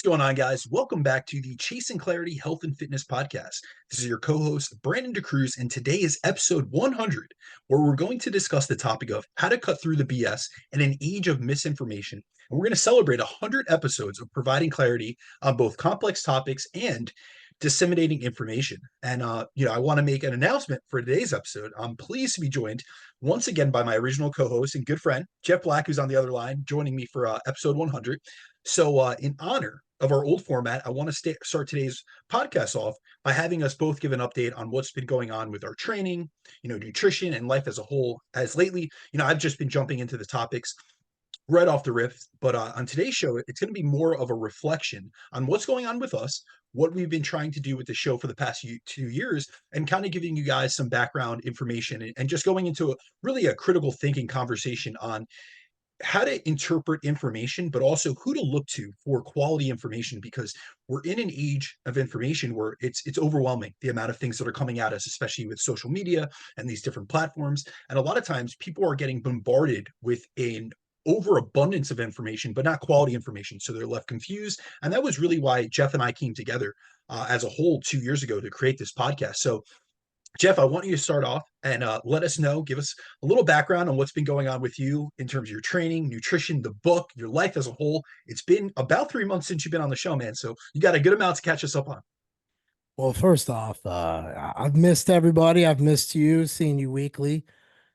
What's going on, guys? Welcome back to the Chasing Clarity Health and Fitness Podcast. This is your co-host, Brandon DeCruz, and today is episode 100, where we're going to discuss the topic of how to cut through the BS in an age of misinformation. And we're going to celebrate 100 episodes of providing clarity on both complex topics and disseminating information. And I want to make an announcement for today's episode. I'm pleased to be joined once again by my original co-host and good friend, Jeff Black, who's on the other line, joining me for episode 100. So, in honor of our old format, I want to start today's podcast off by having us both give an update on what's been going on with our training, nutrition and life as a whole. As lately, I've just been jumping into the topics right off the riff. But on today's show, it's going to be more of a reflection on what's going on with us, what we've been trying to do with the show for the past 2 years, and kind of giving you guys some background information and just going into really a critical thinking conversation on how to interpret information, but also who to look to for quality information, because we're in an age of information where it's overwhelming, the amount of things that are coming at us, especially with social media and these different platforms. And a lot of times people are getting bombarded with an overabundance of information, but not quality information. So they're left confused. And that was really why Jeff and I came together as a whole 2 years ago to create this podcast. So Jeff, I want you to start off and let us know, give us a little background on what's been going on with you in terms of your training, nutrition, the book, your life as a whole. It's been about 3 months since you've been on the show, man. So you got a good amount to catch us up on. Well, first off, I've missed everybody. I've missed you, seeing you weekly.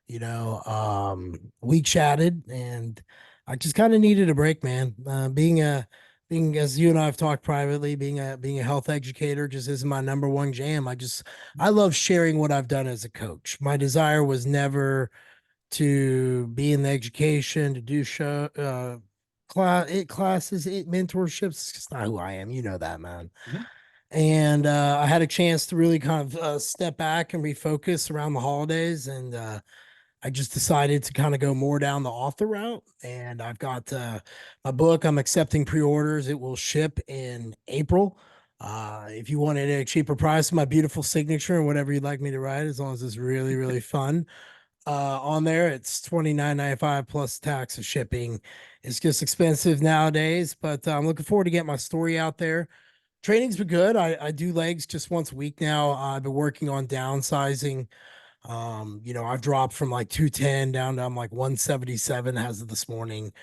We chatted, and I just kind of needed a break, man. Being as you and I have talked privately, being a health educator just isn't my number one jam. I love sharing what I've done as a coach. My desire was never to be in the education, to do classes, mentorships. It's just not who I am. You know that, man. Mhm. And I had a chance to really kind of step back and refocus around the holidays, and I just decided to kind of go more down the author route. And I've got my book. I'm accepting pre-orders. It will ship in April. If you want it at a cheaper price, my beautiful signature and whatever you'd like me to write, as long as it's really, really fun. On there, it's $29.95 plus tax and shipping. It's just expensive nowadays, but I'm looking forward to getting my story out there. Training's been good. I do legs just once a week now. I've been working on downsizing. I've dropped from like 210 down to I'm like 177 as of this morning.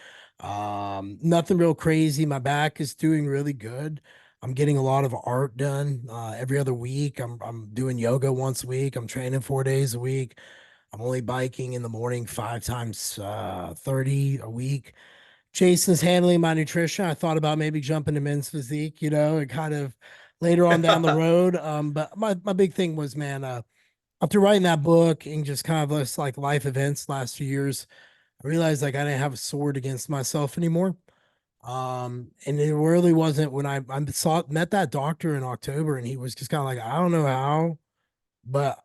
Nothing real crazy. My back is doing really good. I'm getting a lot of art done every other week. I'm doing yoga once a week. I'm training 4 days a week. I'm only biking in the morning 5 times 30 a week. Jason's handling my nutrition. I thought about maybe jumping to men's physique, and kind of later on down the road. But my big thing was, man, after writing that book and just kind of this like life events last few years, I realized like I didn't have a sword against myself anymore. And it really wasn't when met that doctor in October, and he was just kind of like, I don't know how, but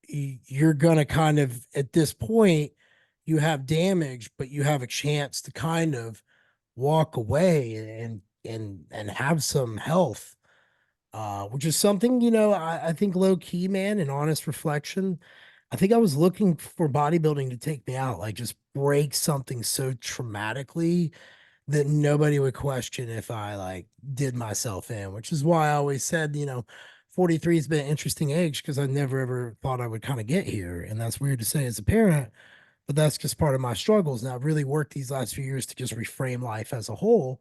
you're gonna kind of at this point you have damage, but you have a chance to kind of walk away and have some health, which is something, I think low key, man, in honest reflection. I think I was looking for bodybuilding to take me out, like just break something so traumatically that nobody would question if I like did myself in, which is why I always said, 43 has been an interesting age because I never ever thought I would kind of get here. And that's weird to say as a parent, but that's just part of my struggles. Now I've really worked these last few years to just reframe life as a whole.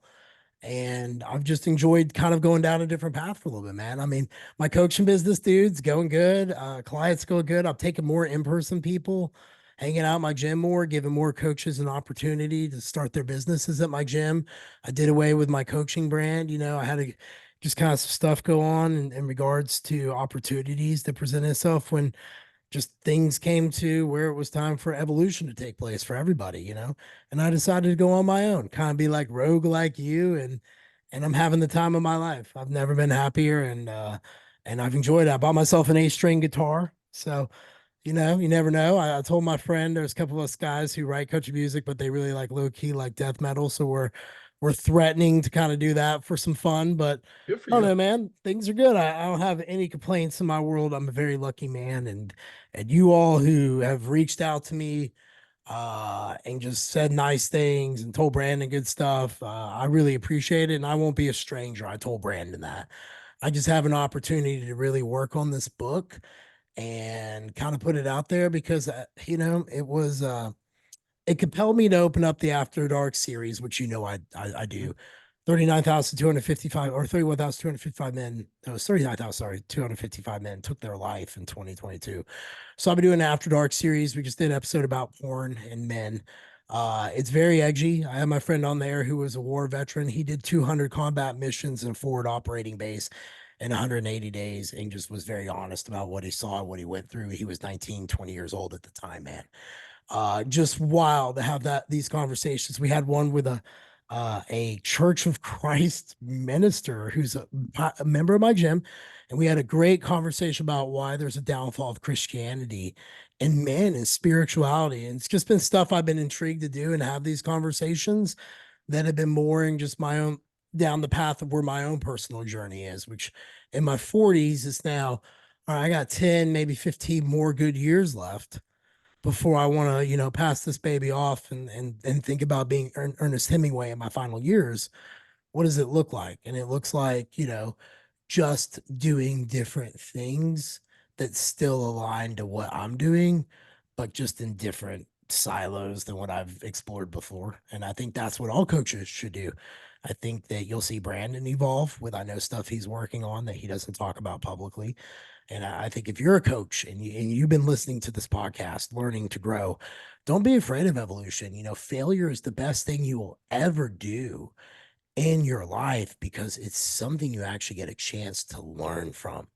And I've just enjoyed kind of going down a different path for a little bit, man. I mean, my coaching business, dude's going good. Clients going good. I'm taking more in-person people, hanging out in my gym more, giving more coaches an opportunity to start their businesses at my gym. I did away with my coaching brand. I had to just kind of some stuff go on in regards to opportunities that present itself when just things came to where it was time for evolution to take place for everybody. And I decided to go on my own, kind of be like rogue like you, and I'm having the time of my life. I've never been happier, and I've enjoyed it. I bought myself an A-string guitar. So, you never know. I told my friend there's a couple of us guys who write country music, but they really like low key like death metal. So we're threatening to kind of do that for some fun, but Good for I don't you. know, man. Things are good. I don't have any complaints in my world. I'm a very lucky man, and you all who have reached out to me, and just said nice things and told Brandon good stuff. I really appreciate it. And I won't be a stranger. I told Brandon that. I just have an opportunity to really work on this book and kind of put it out there because, it compelled me to open up the After Dark series, which I do. 39,255 or 31,255 men. No, it's 39,000, sorry, 255 men took their life in 2022. So I've been doing an After Dark series. We just did an episode about porn and men. It's very edgy. I have my friend on there who was a war veteran. He did 200 combat missions in a forward operating base in 180 days and just was very honest about what he saw, what he went through. He was 19, 20 years old at the time, man. Just wild to have these conversations. We had one with a Church of Christ minister who's a member of my gym, and we had a great conversation about why there's a downfall of Christianity and men and spirituality. And it's just been stuff I've been intrigued to do and have these conversations that have been more in just my own down the path of where my own personal journey is, which in my 40s is now, all right, I got 10, maybe 15 more good years left before I want to, pass this baby off and think about being Ernest Hemingway in my final years. What does it look like? And it looks like, just doing different things that still align to what I'm doing, but just in different silos than what I've explored before. And I think that's what all coaches should do. I think that you'll see Brandon evolve with I know stuff he's working on that he doesn't talk about publicly. And I think if you're a coach and you've been listening to this podcast, learning to grow, don't be afraid of evolution. Failure is the best thing you will ever do in your life because it's something you actually get a chance to learn from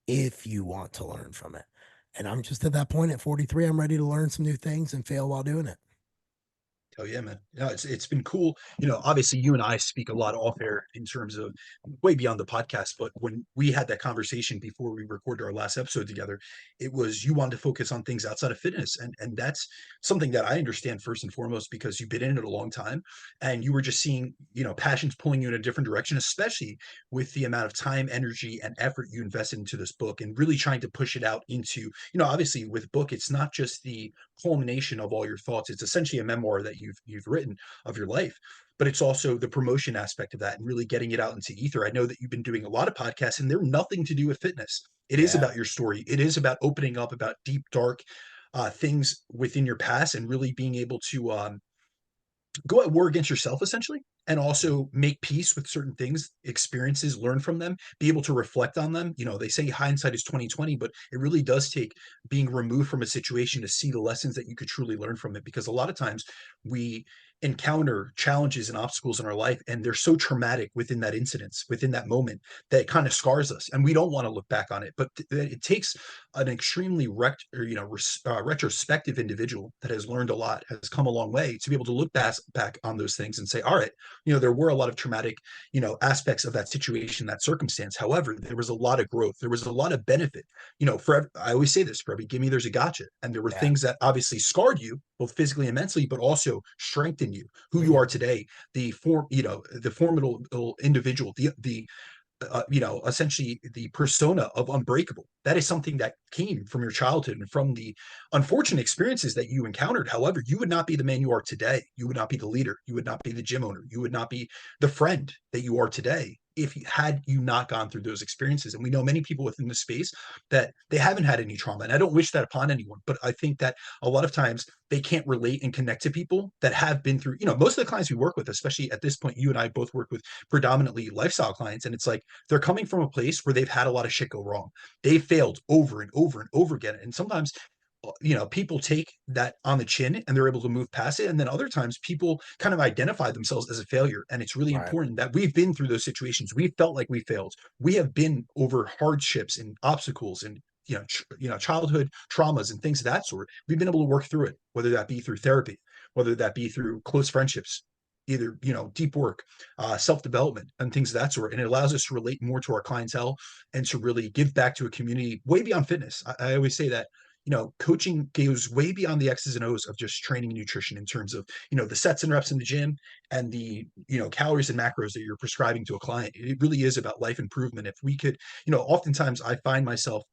if you want to learn from it. And I'm just at that point at 43. I'm ready to learn some new things and fail while doing it. Oh yeah, man. No, it's been cool. Obviously you and I speak a lot off air in terms of way beyond the podcast, but when we had that conversation before we recorded our last episode together, it was you wanted to focus on things outside of fitness. And that's something that I understand first and foremost because you've been in it a long time and you were just seeing, passions pulling you in a different direction, especially with the amount of time, energy, and effort you invested into this book and really trying to push it out into, obviously with book, it's not just the culmination of all your thoughts. It's essentially a memoir that you've written of your life, but it's also the promotion aspect of that and really getting it out into ether. I know that you've been doing a lot of podcasts and they're nothing to do with fitness. It is Yeah. about your story. It is about opening up about deep, dark things within your past and really being able to go at war against yourself essentially and also make peace with certain things, experiences, learn from them, be able to reflect on them. They say hindsight is 2020, but it really does take being removed from a situation to see the lessons that you could truly learn from it. Because a lot of times we encounter challenges and obstacles in our life and they're so traumatic within that incidence, within that moment, that it kind of scars us and we don't want to look back on it. But it takes an extremely retrospective individual that has learned a lot, has come a long way to be able to look back on those things and say, all right, there were a lot of traumatic, aspects of that situation, that circumstance. However, there was a lot of growth. There was a lot of benefit. I always say this: for every gimme, there's a gotcha. And there were Yeah. things that obviously scarred you, both physically and mentally, but also strengthened you, who you Mhm. are today. The formidable individual, the essentially the persona of unbreakable. That is something that came from your childhood and from the unfortunate experiences that you encountered. However, you would not be the man you are today. You would not be the leader. You would not be the gym owner. You would not be the friend that you are today if you had you not gone through those experiences. And we know many people within the space that they haven't had any trauma. And I don't wish that upon anyone, but I think that a lot of times they can't relate and connect to people that have been through, most of the clients we work with, especially at this point, you and I both work with predominantly lifestyle clients. And it's like they're coming from a place where they've had a lot of shit go wrong. They failed over and over and over again. And sometimes people take that on the chin and they're able to move past it. And then other times people kind of identify themselves as a failure. And it's really Right. important that we've been through those situations. We felt like we failed. We have been over hardships and obstacles and childhood traumas and things of that sort. We've been able to work through it, whether that be through therapy, whether that be through close friendships, either deep work, self-development, and things of that sort. And it allows us to relate more to our clientele and to really give back to a community way beyond fitness. I always say that coaching goes way beyond the X's and O's of just training and nutrition in terms of, the sets and reps in the gym and the, calories and macros that you're prescribing to a client. It really is about life improvement. If we could, oftentimes I find myself,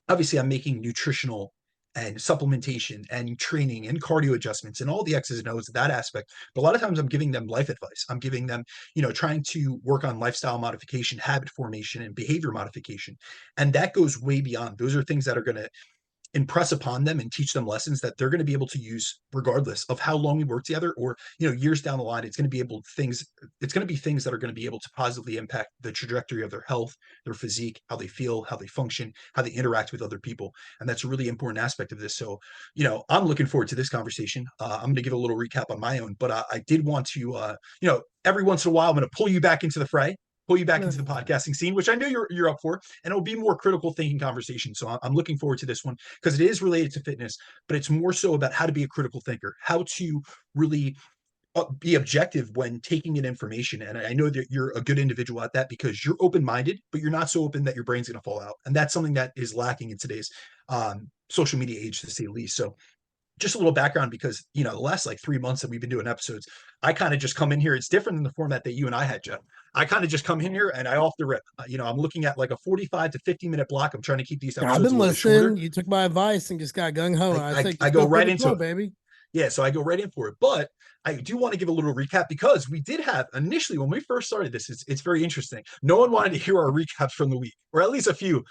obviously I'm making nutritional and supplementation and training and cardio adjustments and all the X's and O's, that aspect. But a lot of times I'm giving them life advice. I'm giving them, trying to work on lifestyle modification, habit formation, and behavior modification. And that goes way beyond. Those are things that are going to impress upon them and teach them lessons that they're going to be able to use regardless of how long we work together, or years down the line. It's going to be things that are going to be able to positively impact the trajectory of their health, their physique, how they feel, how they function, how they interact with other people. And that's a really important aspect of this. So I'm looking forward to this conversation. I'm going to give a little recap on my own, but I did want to every once in a while I'm going to pull you back into the fray, pull you back into the podcasting scene, which I know you're up for, and it'll be more critical thinking conversation. So I'm looking forward to this one because it is related to fitness, but it's more so about how to be a critical thinker, how to really be objective when taking in information. And I know that you're a good individual at that because you're open-minded, but you're not so open that your brain's going to fall out. And that's something that is lacking in today's social media age, to say the least. So just a little background, because the last like 3 months that we've been doing episodes, I kind of just come in here. It's different than the format that you and I had, Jeff. I kind of just come in here and I off the rip. I'm looking at like a 45 to 50 minute block. I'm trying to keep these I've episodes a been little bit shorter. listening. You took my advice and just got gung ho. And I I, said, I just go go for right the into flow, it. baby. Yeah, so I go right in for it. But I do want to give a little recap because we did have initially, when we first started this, it's very interesting. No one wanted to hear our recaps from the week, or at least a few.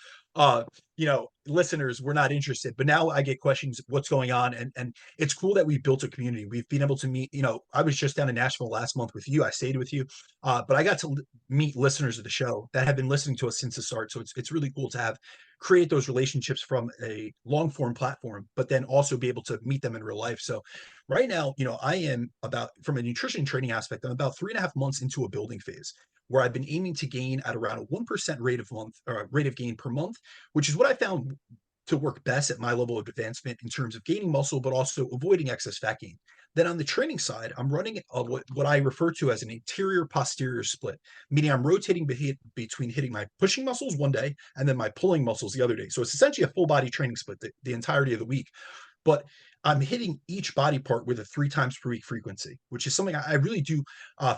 Listeners were not interested. But now I get questions, what's going on, and it's cool that we built a community. We've been able to meet. I was just down in Nashville last month with you. I stayed with you, but I got to meet listeners of the show that have been listening to us since the start. So it's really cool to have create those relationships from a long form platform, but then also be able to meet them in real life. So right now, I am about, from a nutrition training aspect, I'm about 3.5 months into a building phase where I've been aiming to gain at around a 1% rate of gain per month, which is what I found to work best at my level of advancement in terms of gaining muscle, but also avoiding excess fat gain. Then on the training side, I'm running what I refer to as an anterior posterior split, meaning I'm rotating between hitting my pushing muscles one day and then my pulling muscles the other day. So it's essentially a full body training split the entirety of the week. But I'm hitting each body part with a 3 times per week frequency, which is something I really do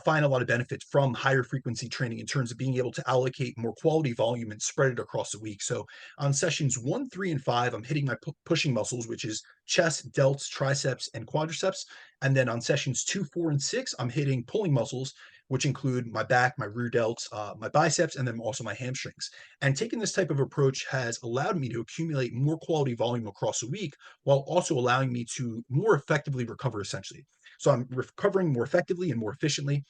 find a lot of benefits from higher frequency training in terms of being able to allocate more quality volume and spread it across the week. So on sessions 1, 3, and 5, I'm hitting my pushing muscles, which is chest, delts, triceps, and quadriceps. And then on sessions 2, 4, and 6, I'm hitting pulling muscles, which include my back, my rear delts, my biceps, and then also my hamstrings. And taking this type of approach has allowed me to accumulate more quality volume across the week while also allowing me to more effectively recover, essentially. So I'm recovering more effectively and more efficiently.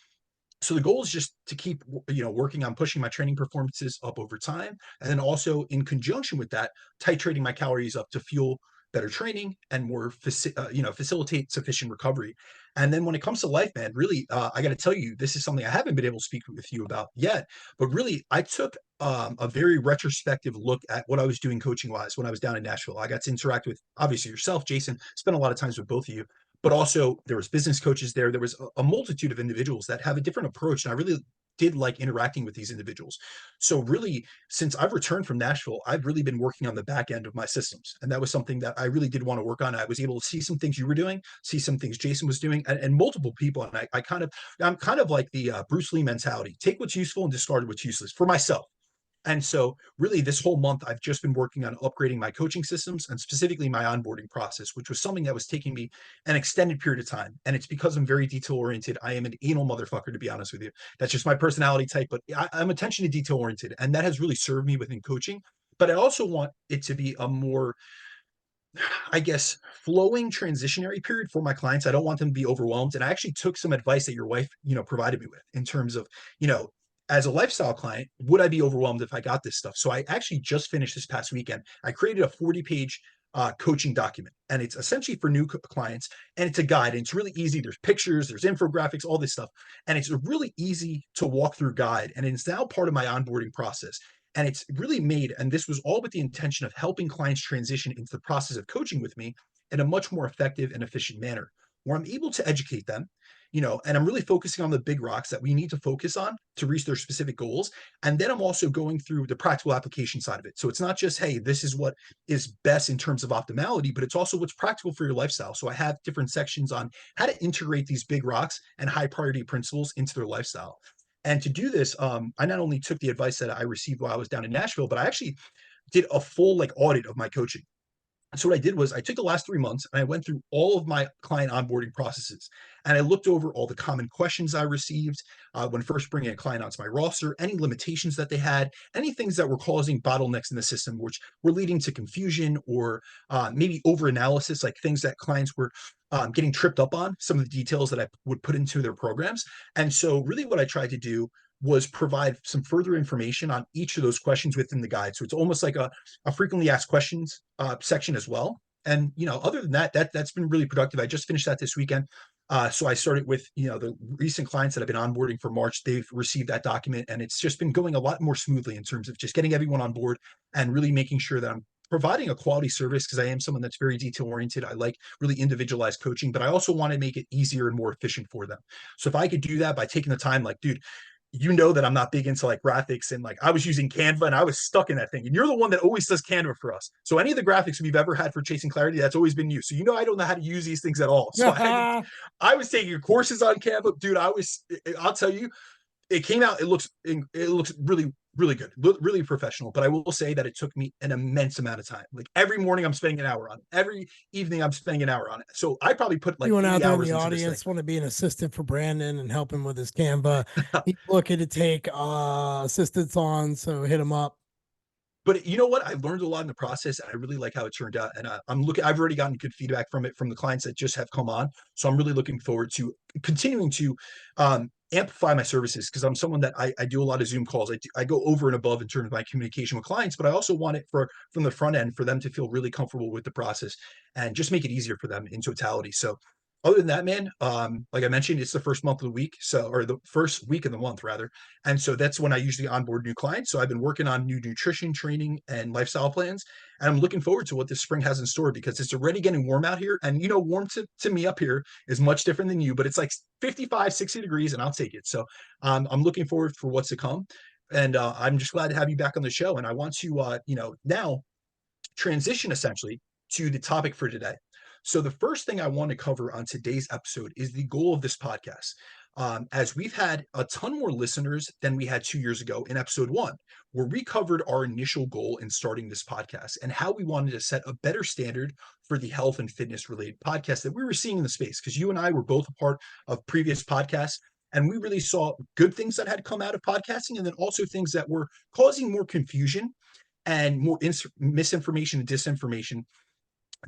So the goal is just to keep working on pushing my training performances up over time, and then also in conjunction with that, titrating my calories up to fuel better training and more facilitate sufficient recovery. And then when it comes to life, man, really, I got to tell you, this is something I haven't been able to speak with you about yet, but really I took a very retrospective look at what I was doing coaching wise when I was down in Nashville. I got to interact with obviously yourself, Jason, spent a lot of times with both of you, but also there was business coaches there. There was a multitude of individuals that have a different approach. And I really did like interacting with these individuals. So really, since I've returned from Nashville, I've really been working on the back end of my systems. And that was something that I really did want to work on. I was able to see some things you were doing, see some things Jason was doing, and multiple people. And I'm kind of like the Bruce Lee mentality: take what's useful and discard what's useless, for myself. And so really this whole month, I've just been working on upgrading my coaching systems and specifically my onboarding process, which was something that was taking me an extended period of time. And it's because I'm very detail oriented. I am an anal motherfucker, to be honest with you. That's just my personality type, but I'm attention to detail oriented. And that has really served me within coaching. But I also want it to be a more, I guess, flowing transitionary period for my clients. I don't want them to be overwhelmed. And I actually took some advice that your wife, provided me with in terms of, as a lifestyle client, would I be overwhelmed if I got this stuff? So I actually just finished this past weekend. I created a 40-page coaching document, and it's essentially for new clients, and it's a guide, and it's really easy. There's pictures, there's infographics, all this stuff, and it's a really easy to walk through guide, and it's now part of my onboarding process. And it's really made, and this was all with the intention of helping clients transition into the process of coaching with me in a much more effective and efficient manner, where I'm able to educate them, and I'm really focusing on the big rocks that we need to focus on to reach their specific goals. And then I'm also going through the practical application side of it. So it's not just, hey, this is what is best in terms of optimality, but it's also what's practical for your lifestyle. So I have different sections on how to integrate these big rocks and high priority principles into their lifestyle. And to do this, I not only took the advice that I received while I was down in Nashville, but I actually did a full like audit of my coaching. So what I did was I took the last 3 months and I went through all of my client onboarding processes, and I looked over all the common questions I received when first bringing a client onto my roster, any limitations that they had, any things that were causing bottlenecks in the system, which were leading to confusion or maybe over analysis, like things that clients were getting tripped up on, some of the details that I would put into their programs. And so really what I tried to do was provide some further information on each of those questions within the guide. So it's almost like a frequently asked questions section as well. And other than that, that's been really productive. I just finished that this weekend. So I started with the recent clients that I've been onboarding for March. They've received that document, and it's just been going a lot more smoothly in terms of just getting everyone on board and really making sure that I'm providing a quality service, because I am someone that's very detail oriented. I like really individualized coaching, but I also want to make it easier and more efficient for them. So if I could do that by taking the time, like, dude, that I'm not big into like graphics, and like I was using Canva and I was stuck in that thing. And you're the one that always does Canva for us. So any of the graphics we've ever had for Chasing Clarity, that's always been you. So I don't know how to use these things at all. So I was taking your courses on Canva, dude. I'll tell you, it came out. It looks really really good, really professional. But I will say that it took me an immense amount of time. Like every morning I'm spending an hour on it. Every evening I'm spending an hour on it. So I probably put like Anyone out 80 there in the hours into this thing. audience want to be an assistant for Brandon and help him with his Canva? He's looking to take assistance on, so hit him up. But you know what? I learned a lot in the process, and I really like how it turned out. And I'm looking. I've already gotten good feedback from it from the clients that just have come on. So I'm really looking forward to continuing to amplify my services, because I'm someone that I do a lot of Zoom calls. I go over and above in terms of my communication with clients, but I also want it from the front end for them to feel really comfortable with the process and just make it easier for them in totality. So other than that, man, like I mentioned, it's the first month of the week, or the first week of the month rather. And so that's when I usually onboard new clients. So I've been working on new nutrition training and lifestyle plans. And I'm looking forward to what this spring has in store, because it's already getting warm out here. And, warm to me up here is much different than you, but it's like 55, 60 degrees, and I'll take it. So I'm looking forward for what's to come. And I'm just glad to have you back on the show. And I want to, now transition essentially to the topic for today. So, the first thing I want to cover on today's episode is the goal of this podcast. As we've had a ton more listeners than we had 2 years ago in episode 1, where we covered our initial goal in starting this podcast and how we wanted to set a better standard for the health and fitness related podcasts that we were seeing in the space. Because you and I were both a part of previous podcasts, and we really saw good things that had come out of podcasting, and then also things that were causing more confusion and more misinformation and disinformation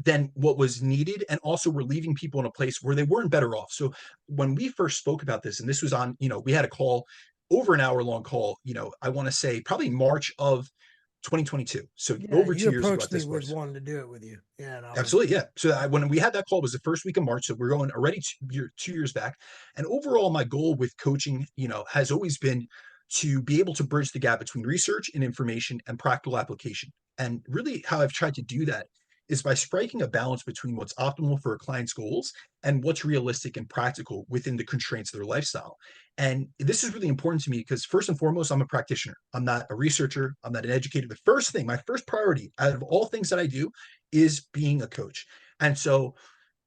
than what was needed. And also we're leaving people in a place where they weren't better off. So when we first spoke about this, and this was on, we had a call, over an hour long call, I want to say probably March of 2022. So Yeah, over you 2 years ago at approached me this with point. wanting to do it with you. Yeah, and I was Absolutely, yeah. So when we had that call, it was the first week of March. So we're going already 2 years back. And overall, my goal with coaching, has always been to be able to bridge the gap between research and information and practical application. And really, how I've tried to do that is by striking a balance between what's optimal for a client's goals and what's realistic and practical within the constraints of their lifestyle. And this is really important to me because, first and foremost, I'm a practitioner. I'm not a researcher. I'm not an educator. The first thing, my first priority out of all things that I do, is being a coach. And so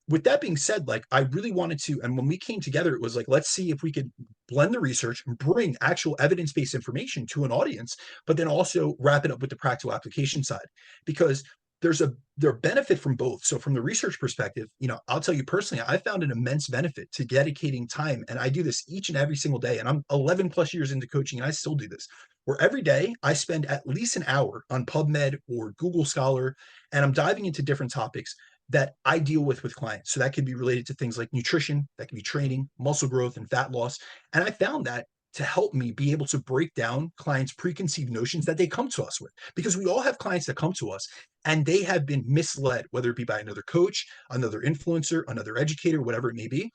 with that being said, like I really wanted to, and when we came together, it was like, let's see if we could blend the research and bring actual evidence-based information to an audience, but then also wrap it up with the practical application side, because there benefit from both. So from the research perspective, I'll tell you personally, I found an immense benefit to dedicating time. And I do this each and every single day. And I'm 11 plus years into coaching, and I still do this, where every day I spend at least an hour on PubMed or Google Scholar, and I'm diving into different topics that I deal with clients. So that could be related to things like nutrition, that can be training, muscle growth, and fat loss. And I found that to help me be able to break down clients' preconceived notions that they come to us with. Because we all have clients that come to us and they have been misled, whether it be by another coach, another influencer, another educator, whatever it may be.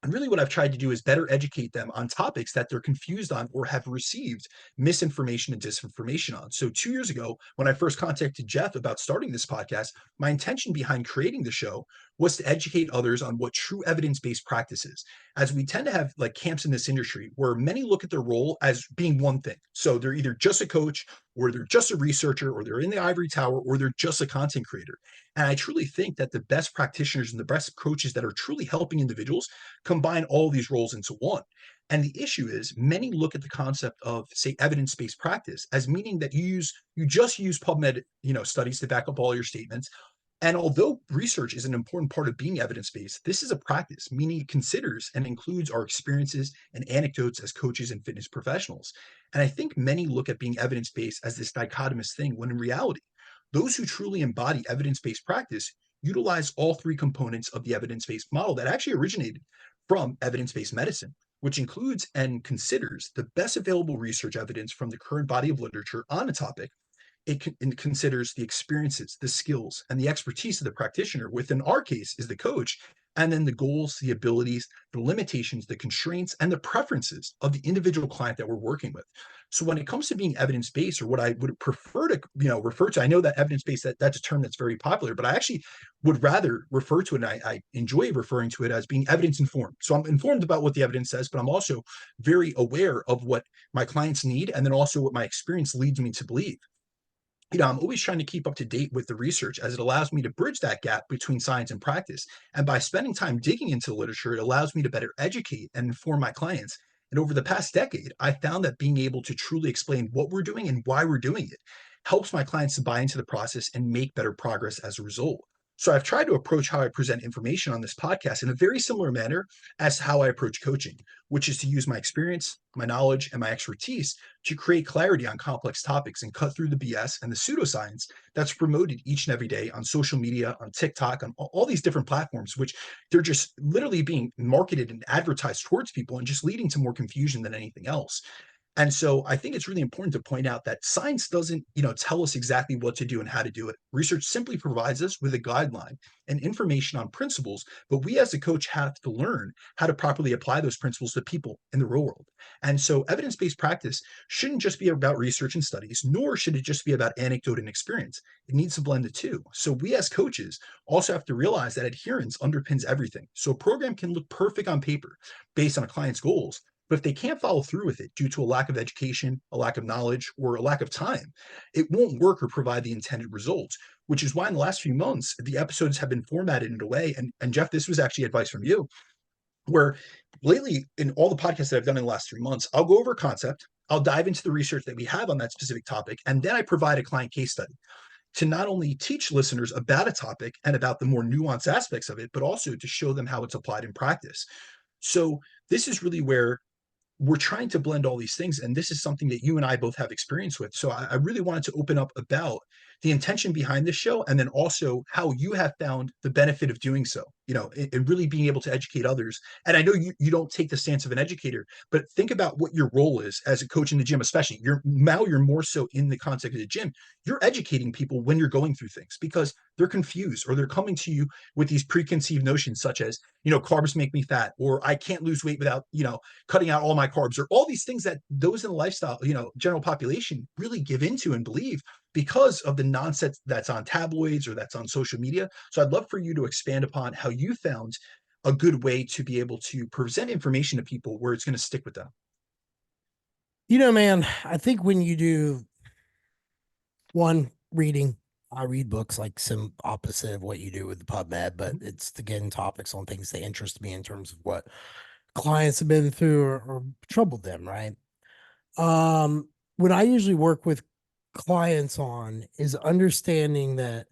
And really, what I've tried to do is better educate them on topics that they're confused on or have received misinformation and disinformation on. So, 2 years ago, when I first contacted Jeff about starting this podcast, my intention behind creating the show was to educate others on what true evidence based practice is. As we tend to have like camps in this industry where many look at their role as being one thing. So, they're either just a coach, or they're just a researcher, or they're in the ivory tower, or they're just a content creator. And I truly think that the best practitioners and the best coaches that are truly helping individuals combine all these roles into one. And the issue is many look at the concept of, say, evidence-based practice as meaning that you just use PubMed, studies to back up all your statements. And although research is an important part of being evidence based, this is a practice, meaning it considers and includes our experiences and anecdotes as coaches and fitness professionals. And I think many look at being evidence based as this dichotomous thing, when in reality, those who truly embody evidence based practice utilize all three components of the evidence based model that actually originated from evidence based medicine, which includes and considers the best available research evidence from the current body of literature on a topic. It considers the experiences, the skills, and the expertise of the practitioner, within our case is the coach, and then the goals, the abilities, the limitations, the constraints, and the preferences of the individual client that we're working with. So when it comes to being evidence-based, or what I would prefer to, refer to, I know that evidence-based, that's a term that's very popular, but I actually would rather refer to it, and I enjoy referring to it as being evidence-informed. So I'm informed about what the evidence says, but I'm also very aware of what my clients need, and then also what my experience leads me to believe. I'm always trying to keep up to date with the research, as it allows me to bridge that gap between science and practice. And by spending time digging into the literature, it allows me to better educate and inform my clients. And over the past decade, I found that being able to truly explain what we're doing and why we're doing it helps my clients to buy into the process and make better progress as a result. So I've tried to approach how I present information on this podcast in a very similar manner as how I approach coaching, which is to use my experience, my knowledge, and my expertise to create clarity on complex topics and cut through the BS and the pseudoscience that's promoted each and every day on social media, on TikTok, on all these different platforms, which they're just literally being marketed and advertised towards people and just leading to more confusion than anything else. And so I think it's really important to point out that science doesn't, tell us exactly what to do and how to do it. Research simply provides us with a guideline and information on principles, but we as a coach have to learn how to properly apply those principles to people in the real world. And so evidence-based practice shouldn't just be about research and studies, nor should it just be about anecdote and experience. It needs to blend the two. So we as coaches also have to realize that adherence underpins everything. So a program can look perfect on paper based on a client's goals, but if they can't follow through with it due to a lack of education, a lack of knowledge, or a lack of time, it won't work or provide the intended results, which is why in the last few months, the episodes have been formatted in a way. And Jeff, this was actually advice from you, where lately in all the podcasts that I've done in the last 3 months, I'll go over a concept, I'll dive into the research that we have on that specific topic, and then I provide a client case study to not only teach listeners about a topic and about the more nuanced aspects of it, but also to show them how it's applied in practice. So this is really where we're trying to blend all these things. And this is something that you and I both have experience with. So I really wanted to open up about the intention behind this show, and then also how you have found the benefit of doing so, and really being able to educate others. And I know you don't take the stance of an educator, but think about what your role is as a coach in the gym, especially. You're more so in the context of the gym. You're educating people when you're going through things because they're confused, or they're coming to you with these preconceived notions such as, carbs make me fat, or I can't lose weight without, cutting out all my carbs, or all these things that those in the lifestyle, general population really give into and believe because of the nonsense that's on tabloids or that's on social media. So I'd love for you to expand upon how you found a good way to be able to present information to people where it's going to stick with them. Man, I think when you do one reading, I read books like some opposite of what you do with the PubMed, but it's to get in topics on things that interest me in terms of what clients have been through or troubled them, right? What I usually work with clients on is understanding that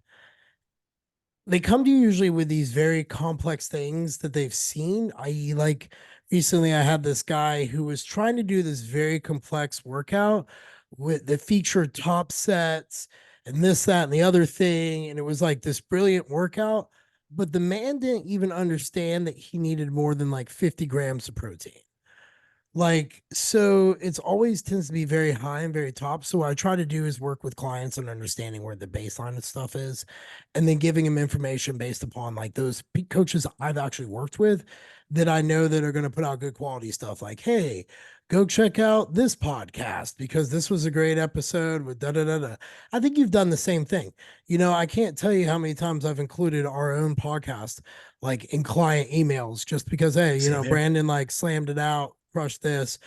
they come to you usually with these very complex things that they've seen, i.e., like recently I had this guy who was trying to do this very complex workout with the featured top sets and this, that, and the other thing. And it was like this brilliant workout, but the man didn't even understand that he needed more than like 50 grams of protein. Like, so it's always tends to be very high and very top. So what I try to do is work with clients on understanding where the baseline of stuff is, and then giving them information based upon like those coaches I've actually worked with that I know that are going to put out good quality stuff. Like, hey, go check out this podcast because this was a great episode with da da da da. I think you've done the same thing. I can't tell you how many times I've included our own podcast like in client emails just because, hey, Same here. Brandon like slammed it out, crushed this.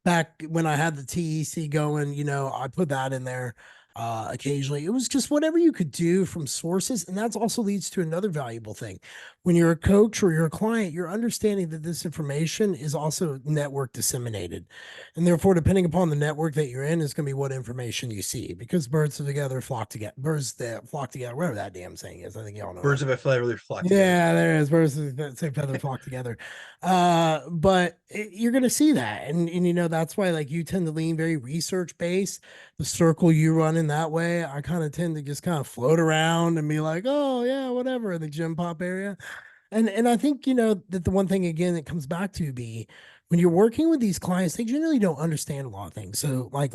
Back when I had the TEC going, I put that in there occasionally. It was just whatever you could do from sources. And that also leads to another valuable thing. when you're a coach or you're a client, you're understanding that this information is also network disseminated. And therefore, depending upon the network that you're in, is going to be what information you see, because birds together flock together, birds that flock together, whatever that damn saying is. I think y'all know that. Birds of a feather flock together. Yeah, there is birds that same feather flock together. You're gonna see that, and that's why like you tend to lean very research based. The circle you run in that way, I kind of tend to just kind of float around and be like, oh yeah, whatever, in the gym pop area. And I think that the one thing again that comes back to be when you're working with these clients, they generally don't understand a lot of things. So like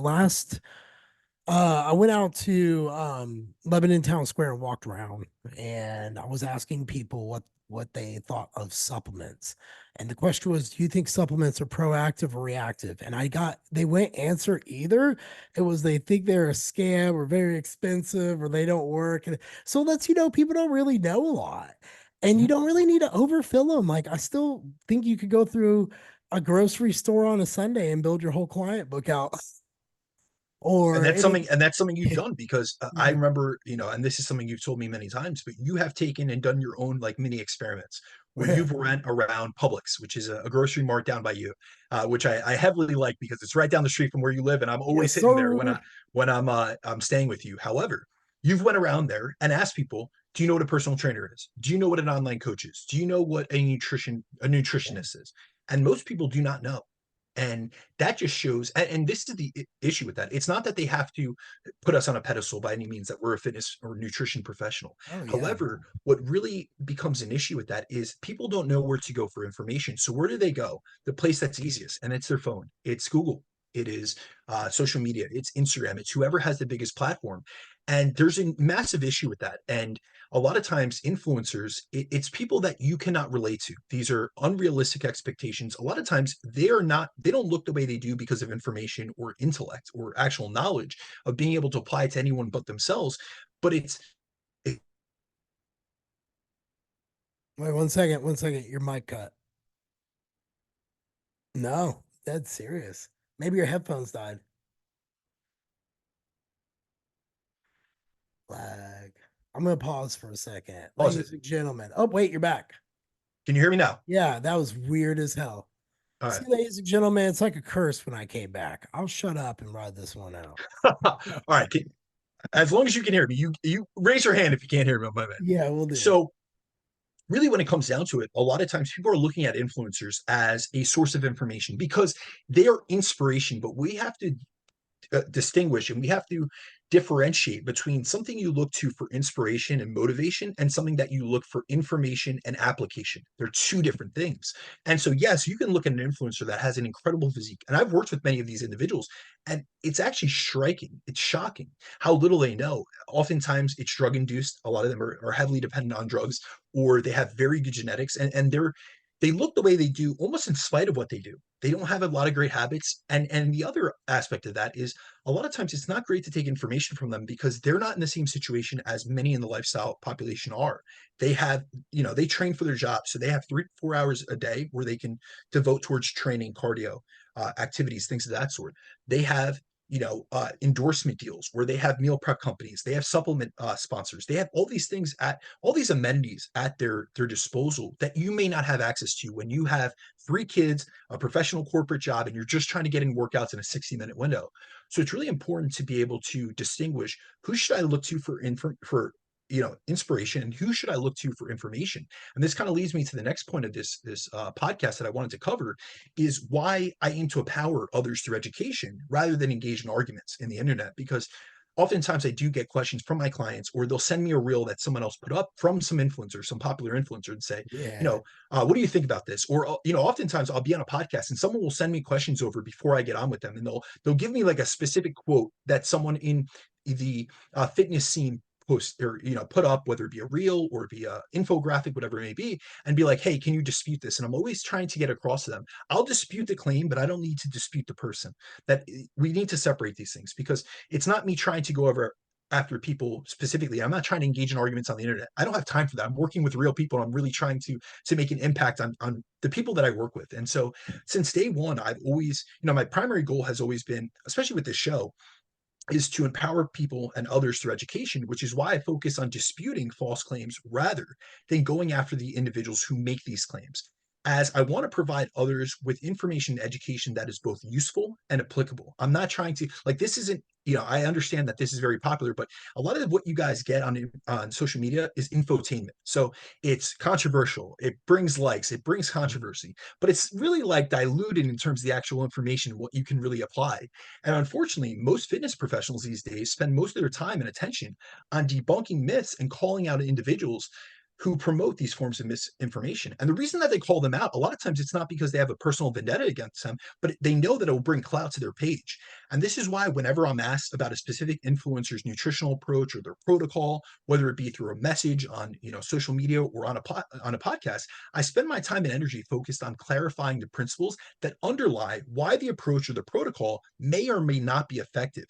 I went out to Lebanon Town Square and walked around, and I was asking people what they thought of supplements. And the question was, do you think supplements are proactive or reactive? And they wouldn't answer either. It was they think they're a scam or very expensive or they don't work. And so it lets you know people don't really know a lot. And you don't really need to overfill them. Like I still think you could go through a grocery store on a Sunday and build your whole client book out. And Or that's any something, and that's something you've done because I Mhm. remember, and this is something you've told me many times, but you have taken and done your own like mini experiments where Yeah. you've went around Publix, which is a grocery mart down by you, which I heavily like because it's right down the street from where you live, and I'm Yes, always hitting there sir. when I'm staying with you. However, you've went around there and asked people, do you know what a personal trainer is? Do you know what an online coach is? Do you know what a Yeah. nutritionist is? And most people do not know. And that just shows, and this is the issue with that. It's not that they have to put us on a pedestal by any means that we're a fitness or nutrition professional. Oh yeah, However, no. what really becomes an issue with that is people don't know where to go for information. So where do they go? The place that's easiest, and it's their phone. It's Google. It is social media. It's Instagram. It's whoever has the biggest platform. And there's a massive issue with that. And a lot of times influencers, it's people that you cannot relate to. These are unrealistic expectations. A lot of times they don't look the way they do because of information or intellect or actual knowledge of being able to apply it to anyone but themselves. But it, Wait, 1 second, 1 second. Your mic cut. No, that's serious. Maybe your headphones died. Lag. I'm gonna pause for a second. pause it. Ladies and gentlemen. Oh, wait, you're back. Can you hear me now? Yeah, that was weird as hell. All right. See, ladies and gentlemen, it's like a curse when I came back. I'll shut up and ride this one out. All right. As long as you can hear me, you raise your hand if you can't hear me, my man. Yeah, we'll do. So really when it comes down to it, a lot of times people are looking at influencers as a source of information because they are inspiration, but we have to distinguish and we have to differentiate between something you look to for inspiration and motivation and something that you look for information and application. They're two different things. And so, yes, you can look at an influencer that has an incredible physique. And I've worked with many of these individuals, and it's actually striking. It's shocking how little they know. Oftentimes, it's drug induced. A lot of them are heavily dependent on drugs, or they have very good genetics, and they look the way they do almost in spite of what they do. They don't have a lot of great habits. And the other aspect of that is a lot of times it's not great to take information from them because they're not in the same situation as many in the lifestyle population are. They have, they train for their job. So they have 3 to 4 hours a day where they can devote towards training, cardio, activities, things of that sort. They have endorsement deals where they have meal prep companies, they have supplement sponsors, they have all these things at all these amenities at their disposal that you may not have access to when you have 3 kids, a professional corporate job, and you're just trying to get in workouts in a 60-minute window. So it's really important to be able to distinguish who should I look to for inspiration and who should I look to for information. And this kind of leads me to the next point of this podcast that I wanted to cover is why I aim to empower others through education rather than engage in arguments in the internet. Because oftentimes I do get questions from my clients, or they'll send me a reel that someone else put up from some influencer, some popular influencer, and say, Yeah. what do you think about this? Or oftentimes I'll be on a podcast and someone will send me questions over before I get on with them, and they'll give me like a specific quote that someone in the fitness scene post or put up, whether it be a reel or it be a infographic, whatever it may be, and be like, hey, can you dispute this? And I'm always trying to get across to them, I'll dispute the claim, but I don't need to dispute the person. That we need to separate these things because it's not me trying to go over after people specifically. I'm not trying to engage in arguments on the internet. I don't have time for that. I'm working with real people. And I'm really trying to make an impact on the people that I work with. And so since day one, I've always, my primary goal has always been, especially with this show, is to empower people and others through education, which is why I focus on disputing false claims rather than going after the individuals who make these claims, as I want to provide others with information and education that is both useful and applicable. I'm not trying to, like, this isn't, I understand that this is very popular, but a lot of what you guys get on social media is infotainment. So it's controversial, it brings likes, it brings controversy, but it's really like diluted in terms of the actual information, what you can really apply. And unfortunately, most fitness professionals these days spend most of their time and attention on debunking myths and calling out individuals who promote these forms of misinformation. And the reason that they call them out, a lot of times it's not because they have a personal vendetta against them, but they know that it will bring clout to their page. And this is why whenever I'm asked about a specific influencer's nutritional approach or their protocol, whether it be through a message on, social media or on a podcast, I spend my time and energy focused on clarifying the principles that underlie why the approach or the protocol may or may not be effective,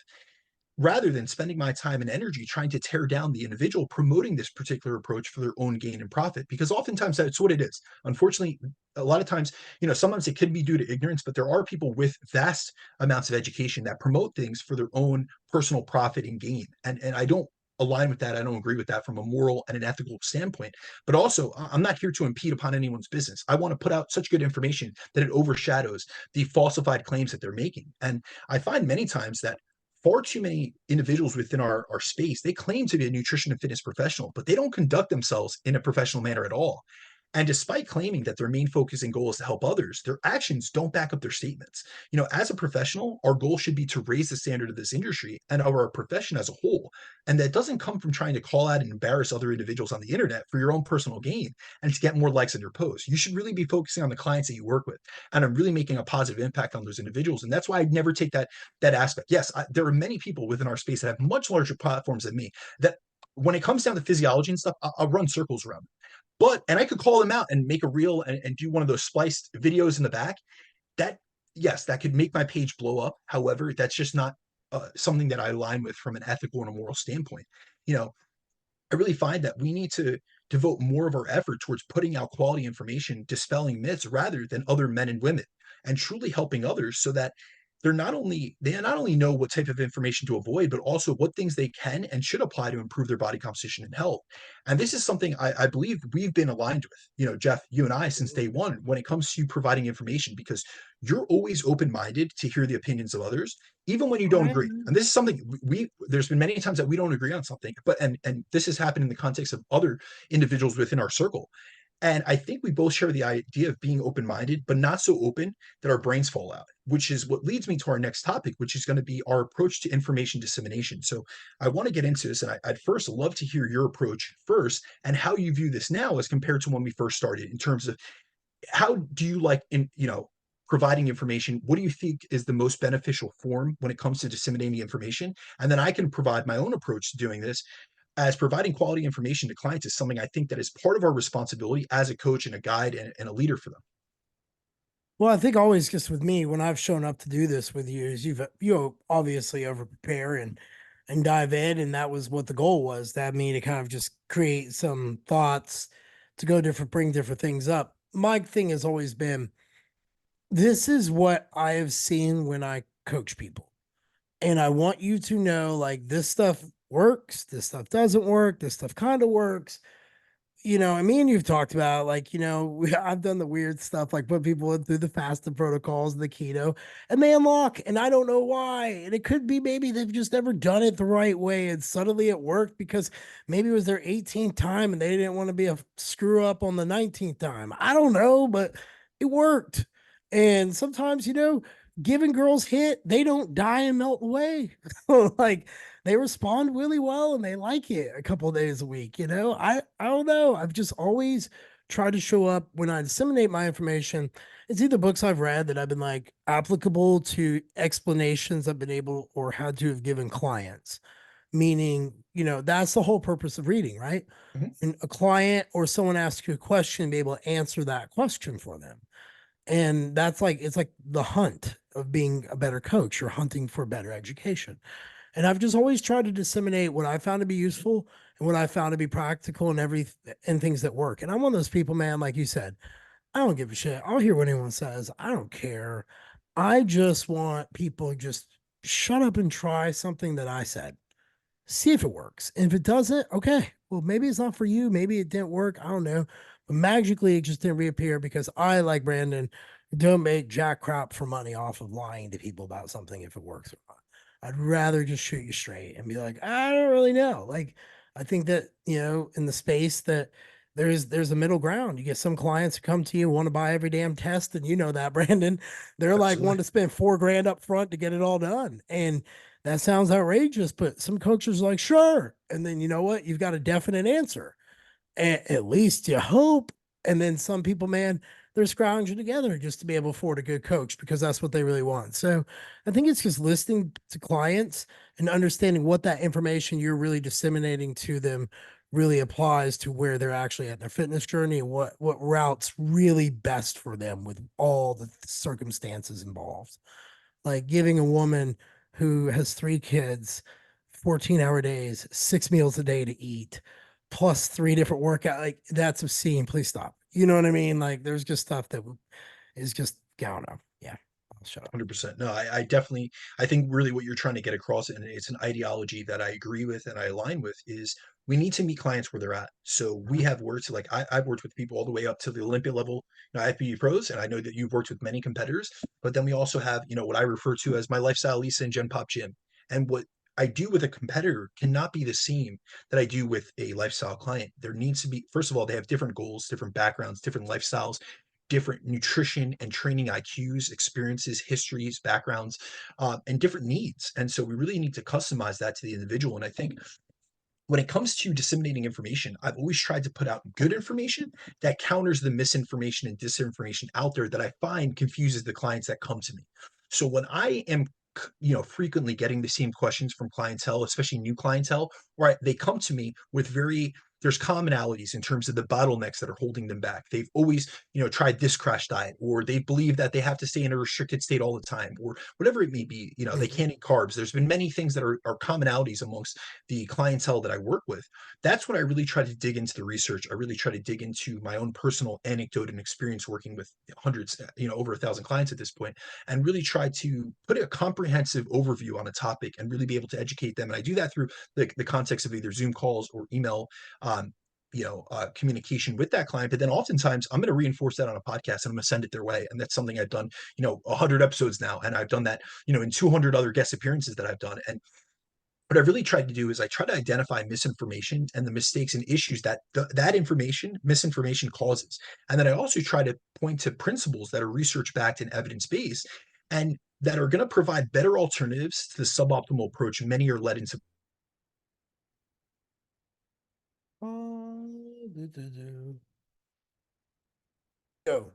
rather than spending my time and energy trying to tear down the individual promoting this particular approach for their own gain and profit. Because oftentimes that's what it is. Unfortunately, a lot of times, sometimes it could be due to ignorance, but there are people with vast amounts of education that promote things for their own personal profit and gain. And I don't align with that. I don't agree with that from a moral and an ethical standpoint. But also, I'm not here to impede upon anyone's business. I want to put out such good information that it overshadows the falsified claims that they're making. And I find many times that far too many individuals within our space, they claim to be a nutrition and fitness professional, but they don't conduct themselves in a professional manner at all. And despite claiming that their main focus and goal is to help others, their actions don't back up their statements. As a professional, our goal should be to raise the standard of this industry and of our profession as a whole. And that doesn't come from trying to call out and embarrass other individuals on the internet for your own personal gain and to get more likes on your posts. You should really be focusing on the clients that you work with and on really making a positive impact on those individuals. And that's why I never take that aspect. Yes, there are many people within our space that have much larger platforms than me that when it comes down to physiology and stuff, I'll run circles around. And I could call them out and make a reel and do one of those spliced videos in the back. That, yes, that could make my page blow up. However, that's just not something that I align with from an ethical and a moral standpoint. You know, I really find that we need to devote more of our effort towards putting out quality information, dispelling myths rather than other men and women, and truly helping others so that they not only know what type of information to avoid, but also what things they can and should apply to improve their body composition and health. And this is something I believe we've been aligned with, Jeff, you and I, since day one, when it comes to providing information, because you're always open-minded to hear the opinions of others, even when you don't agree. And this is something there's been many times that we don't agree on something, but and this has happened in the context of other individuals within our circle. And I think we both share the idea of being open minded, but not so open that our brains fall out, which is what leads me to our next topic, which is going to be our approach to information dissemination. So I want to get into this, and I'd first love to hear your approach first and how you view this now as compared to when we first started, in terms of how do you like providing information. What do you think is the most beneficial form when it comes to disseminating the information? And then I can provide my own approach to doing this, as providing quality information to clients is something I think that is part of our responsibility as a coach and a guide and a leader for them. Well, I think always just with me when I've shown up to do this with you is you obviously over prepare and dive in, and that was what the goal was. That me to kind of just create some thoughts to go different, bring different things up. My thing has always been this is what I have seen when I coach people, and I want you to know like this stuff works, this stuff doesn't work, this stuff kind of works. And me and you've talked about like, I've done the weird stuff, like put people in through the fasted protocols, the keto, and they unlock, and I don't know why. And it could be maybe they've just never done it the right way, and suddenly it worked because maybe it was their 18th time and they didn't want to be a screw up on the 19th time. I don't know, but it worked. And sometimes, giving girls hit, they don't die and melt away. Like they respond really well and they like it a couple of days a week. I don't know. I've just always tried to show up when I disseminate my information. It's either books I've read that I've been like applicable to explanations I've been able or had to have given clients. Meaning, that's the whole purpose of reading, right? Mhm. And a client or someone asks you a question, be able to answer that question for them. And that's like, it's like the hunt of being a better coach. You're hunting for better education. And I've just always tried to disseminate what I found to be useful and what I found to be practical and things that work. And I'm one of those people, man, like you said, I don't give a shit. I'll hear what anyone says. I don't care. I just want people just shut up and try something that I said. See if it works. And if it doesn't, okay, well, maybe it's not for you. Maybe it didn't work. I don't know. But magically, it just didn't reappear because I, like Brandon, don't make jack crap for money off of lying to people about something if it works or not. I'd rather just shoot you straight and be like, I don't really know. Like, I think that, in the space that there's a middle ground. You get some clients who come to you want to buy every damn test, and you know that, Brandon. They're like Absolutely. wanting to spend 4 grand up front to get it all done. And that sounds outrageous, but some coaches are like, sure. And then you know what? You've got a definite answer. At least you hope. And then some people, man, they're scrounging together just to be able to afford a good coach because that's what they really want. So I think it's just listening to clients and understanding what that information you're really disseminating to them really applies to where they're actually at in their fitness journey and what routes really best for them with all the circumstances involved. Like giving a woman who has 3 kids 14-hour days, 6 meals a day to eat, plus 3 different workout. Like that's obscene. Please stop. You know what I mean? Like there's just stuff that is just, I don't know. Yeah, I'll shut up. 100%. No, I definitely, I think really what you're trying to get across, and it's an ideology that I agree with and I align with, is we need to meet clients where they're at. So we Mhm. have worked like I've worked with people all the way up to the Olympia level, IFBB pros, and I know that you've worked with many competitors. But then we also have, what I refer to as my lifestyle Lisa and Gen Pop Gym. And what I do with a competitor cannot be the same that I do with a lifestyle client. There needs to be, first of all, they have different goals, different backgrounds, different lifestyles, different nutrition and training IQs, experiences, histories, backgrounds, and different needs. And so we really need to customize that to the individual. And I think when it comes to disseminating information, I've always tried to put out good information that counters the misinformation and disinformation out there that I find confuses the clients that come to me. So when I am frequently getting the same questions from clientele, especially new clientele, where they come to me with there's commonalities in terms of the bottlenecks that are holding them back. They've always, tried this crash diet, or they believe that they have to stay in a restricted state all the time, or whatever it may be. They Mhm. can't eat carbs. There's been many things that are commonalities amongst the clientele that I work with. That's when I really try to dig into the research. I really try to dig into my own personal anecdote and experience working with hundreds, over 1,000 clients at this point, and really try to put a comprehensive overview on a topic and really be able to educate them. And I do that through the context of either Zoom calls or email. Communication with that client, but then oftentimes I'm going to reinforce that on a podcast and I'm going to send it their way. And that's something I've done, 100 episodes now, and I've done that, in 200 other guest appearances that I've done. And what I really tried to do is I try to identify misinformation and the mistakes and issues that that misinformation causes. And then I also try to point to principles that are research backed and evidence based and that are going to provide better alternatives to the suboptimal approach many are led into. Go. All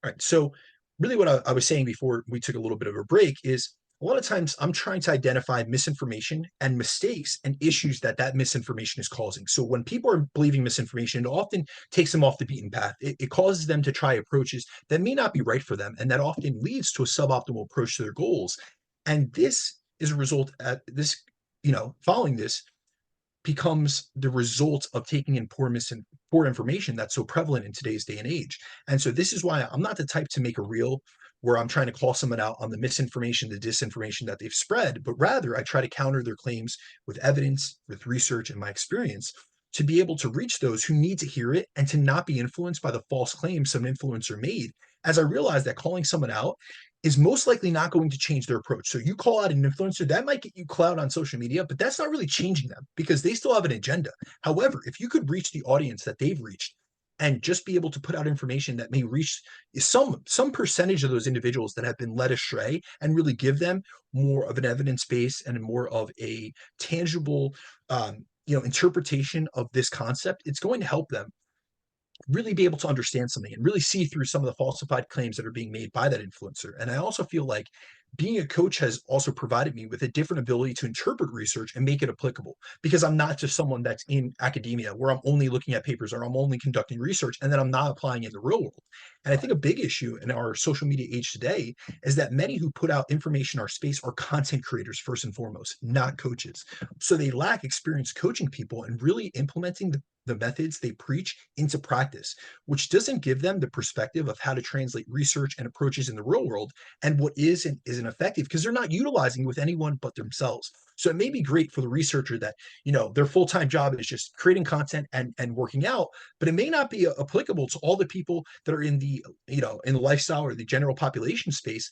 right. So, really, what I was saying before we took a little bit of a break is a lot of times I'm trying to identify misinformation and mistakes and issues that misinformation is causing. So, when people are believing misinformation, it often takes them off the beaten path. It causes them to try approaches that may not be right for them. And that often leads to a suboptimal approach to their goals. And this is a result at this, following this, becomes the result of taking in poor information that's so prevalent in today's day and age. And so this is why I'm not the type to make a reel where I'm trying to call someone out on the misinformation, the disinformation that they've spread, but rather I try to counter their claims with evidence, with research and my experience to be able to reach those who need to hear it and to not be influenced by the false claims some influencer made. As I realized that calling someone out is most likely not going to change their approach. So you call out an influencer, that might get you clout on social media, but that's not really changing them because they still have an agenda. However, if you could reach the audience that they've reached and just be able to put out information that may reach some percentage of those individuals that have been led astray and really give them more of an evidence base and more of a tangible interpretation of this concept, it's going to help them really be able to understand something and really see through some of the falsified claims that are being made by that influencer. And I also feel like being a coach has also provided me with a different ability to interpret research and make it applicable because I'm not just someone that's in academia where I'm only looking at papers or I'm only conducting research and then I'm not applying it in the real world. And I think a big issue in our social media age today is that many who put out information in our space are content creators first and foremost, not coaches. So they lack experience coaching people and really implementing the the methods they preach into practice, which doesn't give them the perspective of how to translate research and approaches in the real world and what is and isn't effective because they're not utilizing with anyone but themselves. So it may be great for the researcher that, their full-time job is just creating content and working out, but it may not be applicable to all the people that are in the lifestyle or the general population space,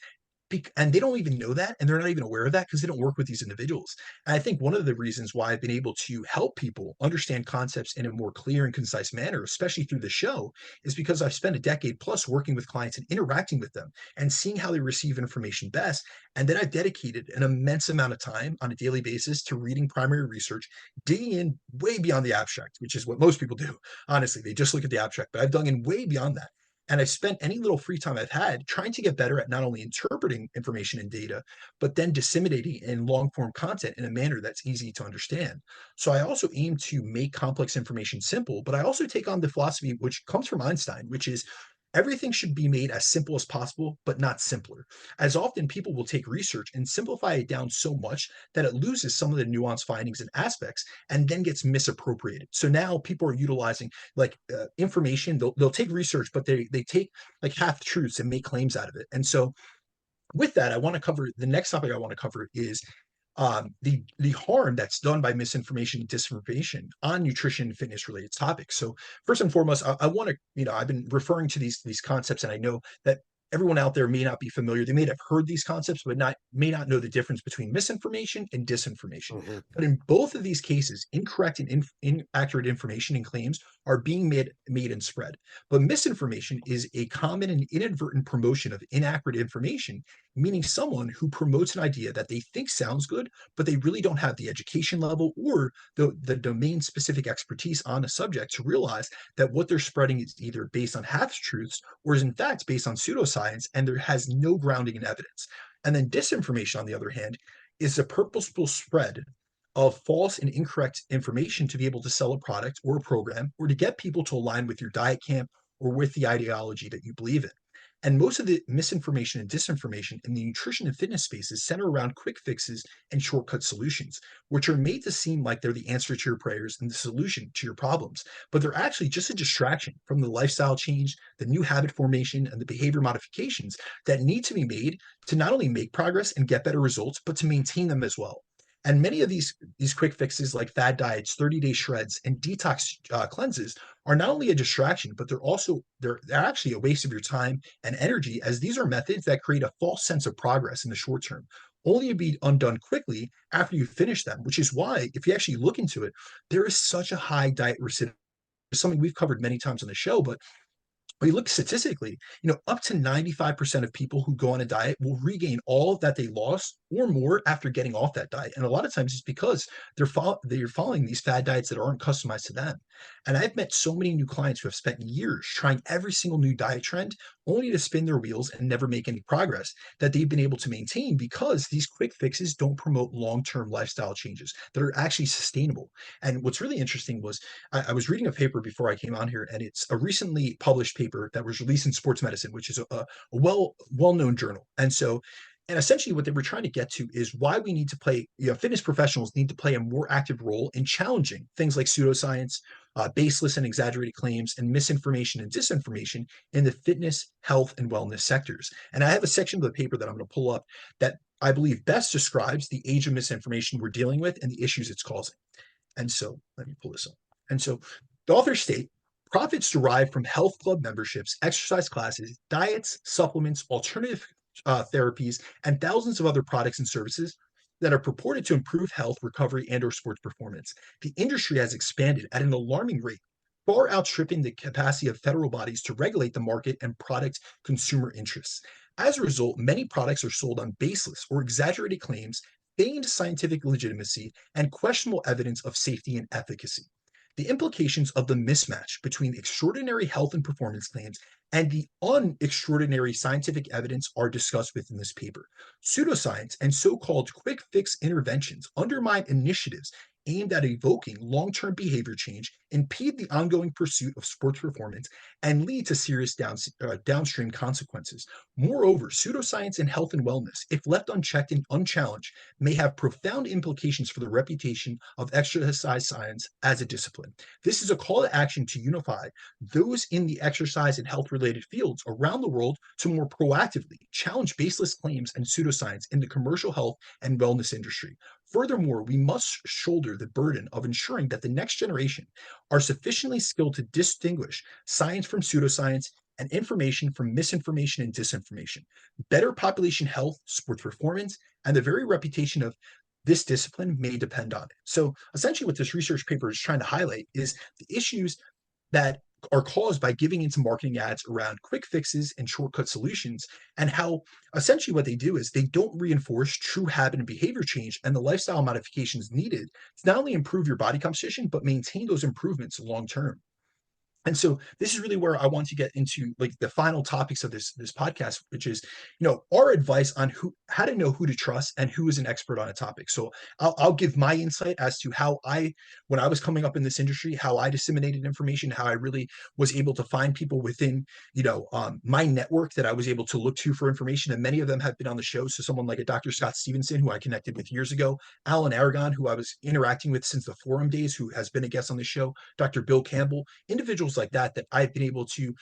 and they don't even know that, and they're not even aware of that because they don't work with these individuals. And I think one of the reasons why I've been able to help people understand concepts in a more clear and concise manner, especially through the show, is because I've spent a decade plus working with clients and interacting with them and seeing how they receive information best. And then I've dedicated an immense amount of time on a daily basis to reading primary research, digging in way beyond the abstract, which is what most people do. Honestly, they just look at the abstract, but I've dug in way beyond that. And I spent any little free time I've had trying to get better at not only interpreting information and data, but then disseminating in long form content in a manner that's easy to understand. So I also aim to make complex information simple, but I also take on the philosophy which comes from Einstein, which is everything should be made as simple as possible, but not simpler. As often, people will take research and simplify it down so much that it loses some of the nuanced findings and aspects and then gets misappropriated. So now people are utilizing information. They'll take research, but they take like half truths and make claims out of it. And so with that, I want to cover the next topic I want to cover is the harm that's done by misinformation and disinformation on nutrition and fitness related topics. So first and foremost, I want to, I've been referring to these concepts, and I know that everyone out there may not be familiar. They may have heard these concepts, but may not know the difference between misinformation and disinformation. Mhm. But in both of these cases, incorrect and inaccurate information and claims are being made and spread. But misinformation is a common and inadvertent promotion of inaccurate information, meaning someone who promotes an idea that they think sounds good, but they really don't have the education level or the domain specific expertise on the subject to realize that what they're spreading is either based on half truths or is in fact based on pseudoscience and there has no grounding in evidence. And then disinformation, on the other hand, is a purposeful spread of false and incorrect information to be able to sell a product or a program or to get people to align with your diet camp or with the ideology that you believe in. And most of the misinformation and disinformation in the nutrition and fitness spaces center around quick fixes and shortcut solutions, which are made to seem like they're the answer to your prayers and the solution to your problems. But they're actually just a distraction from the lifestyle change, the new habit formation, and the behavior modifications that need to be made to not only make progress and get better results, but to maintain them as well. And many of these quick fixes, like fad diets, 30-day shreds, and detox cleanses, are not only a distraction, but they're actually a waste of your time and energy, as these are methods that create a false sense of progress in the short term, only to be undone quickly after you finish them. Which is why, if you actually look into it, there is such a high diet recidivism. Something we've covered many times on the show, but when you look statistically, up to 95% of people who go on a diet will regain all that they lost or more after getting off that diet. And a lot of times it's because they're following these fad diets that aren't customized to them. And I've met so many new clients who have spent years trying every single new diet trend only to spin their wheels and never make any progress that they've been able to maintain because these quick fixes don't promote long-term lifestyle changes that are actually sustainable. And what's really interesting was I was reading a paper before I came on here, and it's a recently published paper that was released in Sports Medicine, which is a well-known journal. And essentially what they were trying to get to is why we need to play, fitness professionals need to play a more active role in challenging things like pseudoscience, baseless and exaggerated claims, and misinformation and disinformation in the fitness, health, and wellness sectors. And I have a section of the paper that I'm going to pull up that I believe best describes the age of misinformation we're dealing with and the issues it's causing. And so let me pull this up. And so the authors state profits derived from health club memberships, exercise classes, diets, supplements, alternative therapies, and thousands of other products and services that are purported to improve health, recovery, and or sports performance. The industry has expanded at an alarming rate, far outstripping the capacity of federal bodies to regulate the market and product consumer interests. As a result, many products are sold on baseless or exaggerated claims, feigned scientific legitimacy, and questionable evidence of safety and efficacy. The implications of the mismatch between extraordinary health and performance claims and the unextraordinary scientific evidence are discussed within this paper. Pseudoscience and so called quick fix interventions undermine initiatives aimed at evoking long-term behavior change, impede the ongoing pursuit of sports performance, and lead to serious downstream consequences. Moreover, pseudoscience in health and wellness, if left unchecked and unchallenged, may have profound implications for the reputation of exercise science as a discipline. This is a call to action to unify those in the exercise and health related fields around the world to more proactively challenge baseless claims and pseudoscience in the commercial health and wellness industry. Furthermore, we must shoulder the burden of ensuring that the next generation are sufficiently skilled to distinguish science from pseudoscience and information from misinformation and disinformation. Better population health, sports performance, and the very reputation of this discipline may depend on it. So, essentially, what this research paper is trying to highlight is the issues that are caused by giving into marketing ads around quick fixes and shortcut solutions, and how essentially what they do is they don't reinforce true habit and behavior change and the lifestyle modifications needed to not only improve your body composition, but maintain those improvements long term. And so this is really where I want to get into like the final topics of this podcast, which is, our advice on how to know who to trust and who is an expert on a topic. So I'll give my insight as to how when I was coming up in this industry, how I disseminated information, how I really was able to find people within, my network that I was able to look to for information. And many of them have been on the show. So someone like a Dr. Scott Stevenson, who I connected with years ago, Alan Aragon, who I was interacting with since the forum days, who has been a guest on the show, Dr. Bill Campbell, individuals like that I've been able to,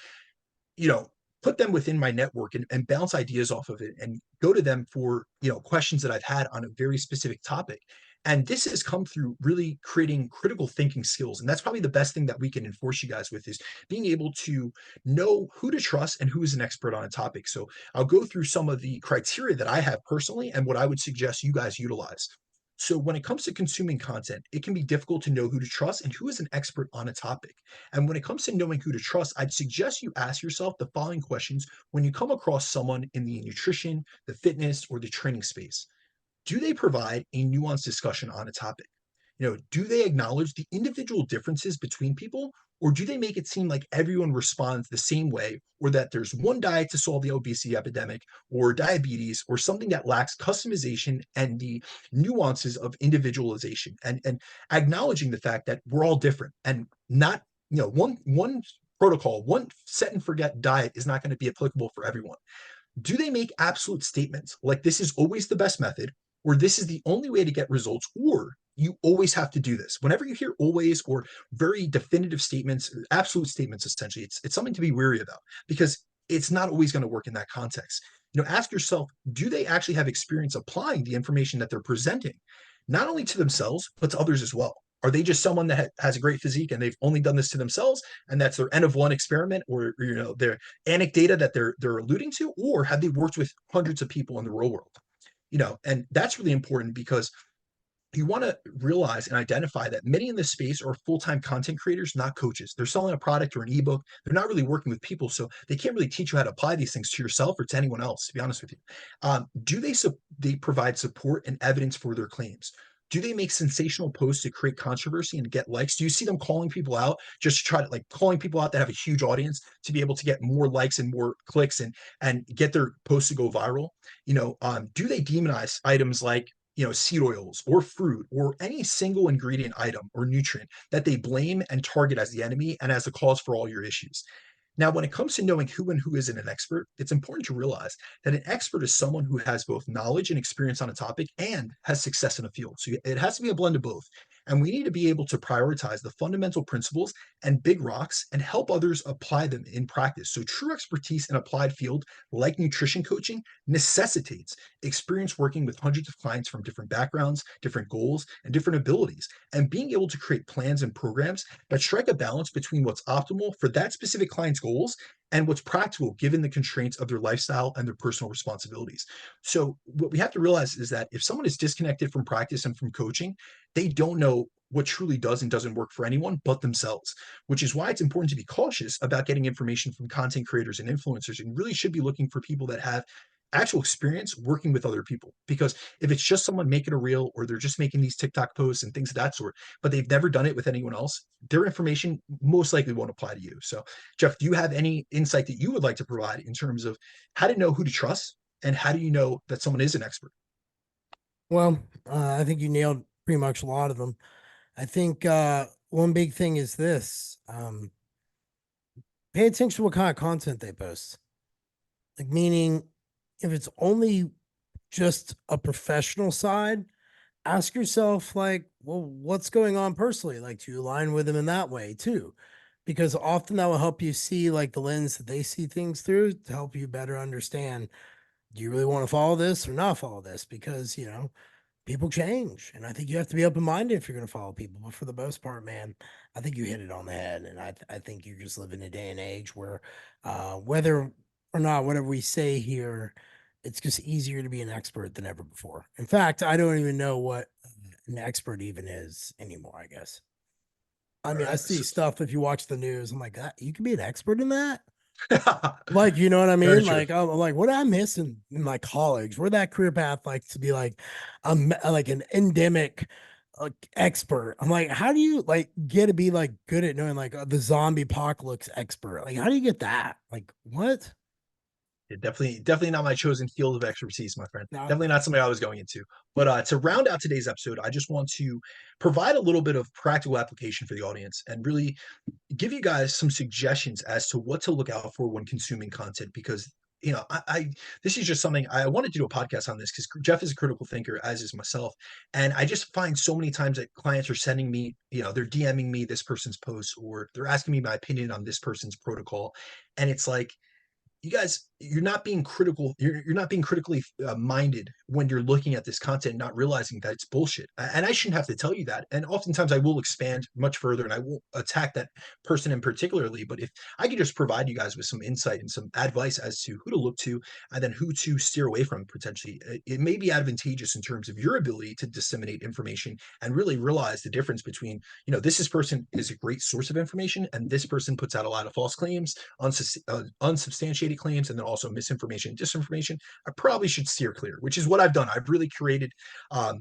you know, put them within my network and bounce ideas off of it and go to them for, questions that I've had on a very specific topic. And this has come through really creating critical thinking skills. And that's probably the best thing that we can enforce you guys with is being able to know who to trust and who is an expert on a topic. So I'll go through some of the criteria that I have personally and what I would suggest you guys utilize. So, when it comes to consuming content, it can be difficult to know who to trust and who is an expert on a topic. And when it comes to knowing who to trust, I'd suggest you ask yourself the following questions when you come across someone in the nutrition, the fitness, or the training space. Do they provide a nuanced discussion on a topic? Do they acknowledge the individual differences between people, or do they make it seem like everyone responds the same way, or that there's one diet to solve the obesity epidemic, or diabetes, or something that lacks customization and the nuances of individualization, and acknowledging the fact that we're all different and not, one protocol, one set and forget diet is not going to be applicable for everyone. Do they make absolute statements like this is always the best method, or this is the only way to get results, or you always have to do this? Whenever you hear always or very definitive statements, absolute statements, essentially, it's something to be wary about because it's not always going to work in that context. Ask yourself, do they actually have experience applying the information that they're presenting, not only to themselves, but to others as well? Are they just someone that has a great physique and they've only done this to themselves and that's their N of one experiment, or their anecdata that they're alluding to, or have they worked with hundreds of people in the real world? And that's really important because you want to realize and identify that many in this space are full-time content creators, not coaches. They're selling a product or an ebook. They're not really working with people, so they can't really teach you how to apply these things to yourself or to anyone else, to be honest with you. Do they provide support and evidence for their claims? Do they make sensational posts to create controversy and get likes? Do you see them calling people out, just to try to, like, calling people out that have a huge audience to be able to get more likes and more clicks and get their posts to go viral? Do they demonize items like, seed oils or fruit or any single ingredient item or nutrient that they blame and target as the enemy and as the cause for all your issues? Now, when it comes to knowing who and who isn't an expert, it's important to realize that an expert is someone who has both knowledge and experience on a topic and has success in a field. So it has to be a blend of both. And we need to be able to prioritize the fundamental principles and big rocks and help others apply them in practice. So true expertise in applied field like nutrition coaching necessitates experience working with hundreds of clients from different backgrounds, different goals, and different abilities, and being able to create plans and programs that strike a balance between what's optimal for that specific client's goals and what's practical given the constraints of their lifestyle and their personal responsibilities. So, what we have to realize is that if someone is disconnected from practice and from coaching, they don't know what truly does and doesn't work for anyone but themselves, which is why it's important to be cautious about getting information from content creators and influencers, and really should be looking for people that have actual experience working with other people. Because if it's just someone making a reel or they're just making these TikTok posts and things of that sort, but they've never done it with anyone else, their information most likely won't apply to you. So, Jeff, do you have any insight that you would like to provide in terms of how to know who to trust and how do you know that someone is an expert? Well, I think you nailed pretty much a lot of them. I think one big thing is this: pay attention to what kind of content they post. Like, meaning, if it's only just a professional side, ask yourself, like, well, what's going on personally? Like, do you align with them in that way too? Because often that will help you see like the lens that they see things through to help you better understand, do you really want to follow this or not follow this? Because, people change. And I think you have to be open minded if you're going to follow people. But for the most part, man, I think you hit it on the head. And I think you're just living in a day and age where, whether or not whatever we say here, it's just easier to be an expert than ever before. In fact, I don't even know what an expert even is anymore, I guess. I All mean, I right. see stuff if you watch the news. I'm like, you can be an expert in that. So, Like, you know what I very mean? true. Like, I'm like, what did I miss in my college? Where that career path like to be like an endemic expert? I'm like, how do you like get to be like good at knowing like the zombie apocalypse expert? Like, how do you get that? Like, what? Yeah, definitely not my chosen field of expertise, my friend. Now, Definitely not something I was going into. But to round out today's episode, I just want to provide a little bit of practical application for the audience and really give you guys some suggestions as to what to look out for when consuming content. Because I this is just something I wanted to do a podcast on this because Jeff is a critical thinker, as is myself, and I just find so many times that clients are sending me, they're DMing me this person's post or they're asking me my opinion on this person's protocol, and it's like, you guys, you're not being critical. You're not being critically minded when you're looking at this content, not realizing that it's bullshit. And I shouldn't have to tell you that. And oftentimes, I will expand much further, and I won't attack that person in particularly. But if I could just provide you guys with some insight and some advice as to who to look to, and then who to steer away from potentially, it may be advantageous in terms of your ability to disseminate information and really realize the difference between, this person is a great source of information, and this person puts out a lot of false claims, unsubstantiated claims, and then also misinformation, disinformation. I probably should steer clear, which is what I've done. I've really created. I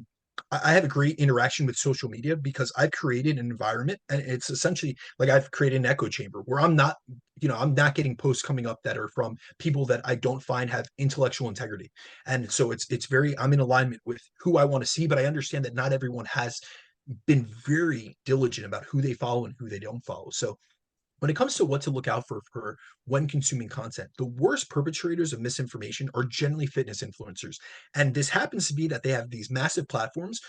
have a great interaction with social media because I've created an environment, and it's essentially like I've created an echo chamber where I'm not getting posts coming up that are from people that I don't find have intellectual integrity, and so it's very, I'm in alignment with who I want to see, but I understand that not everyone has been very diligent about who they follow and who they don't follow. So when it comes to what to look out for when consuming content, the worst perpetrators of misinformation are generally fitness influencers. And this happens to be that they have these massive platforms.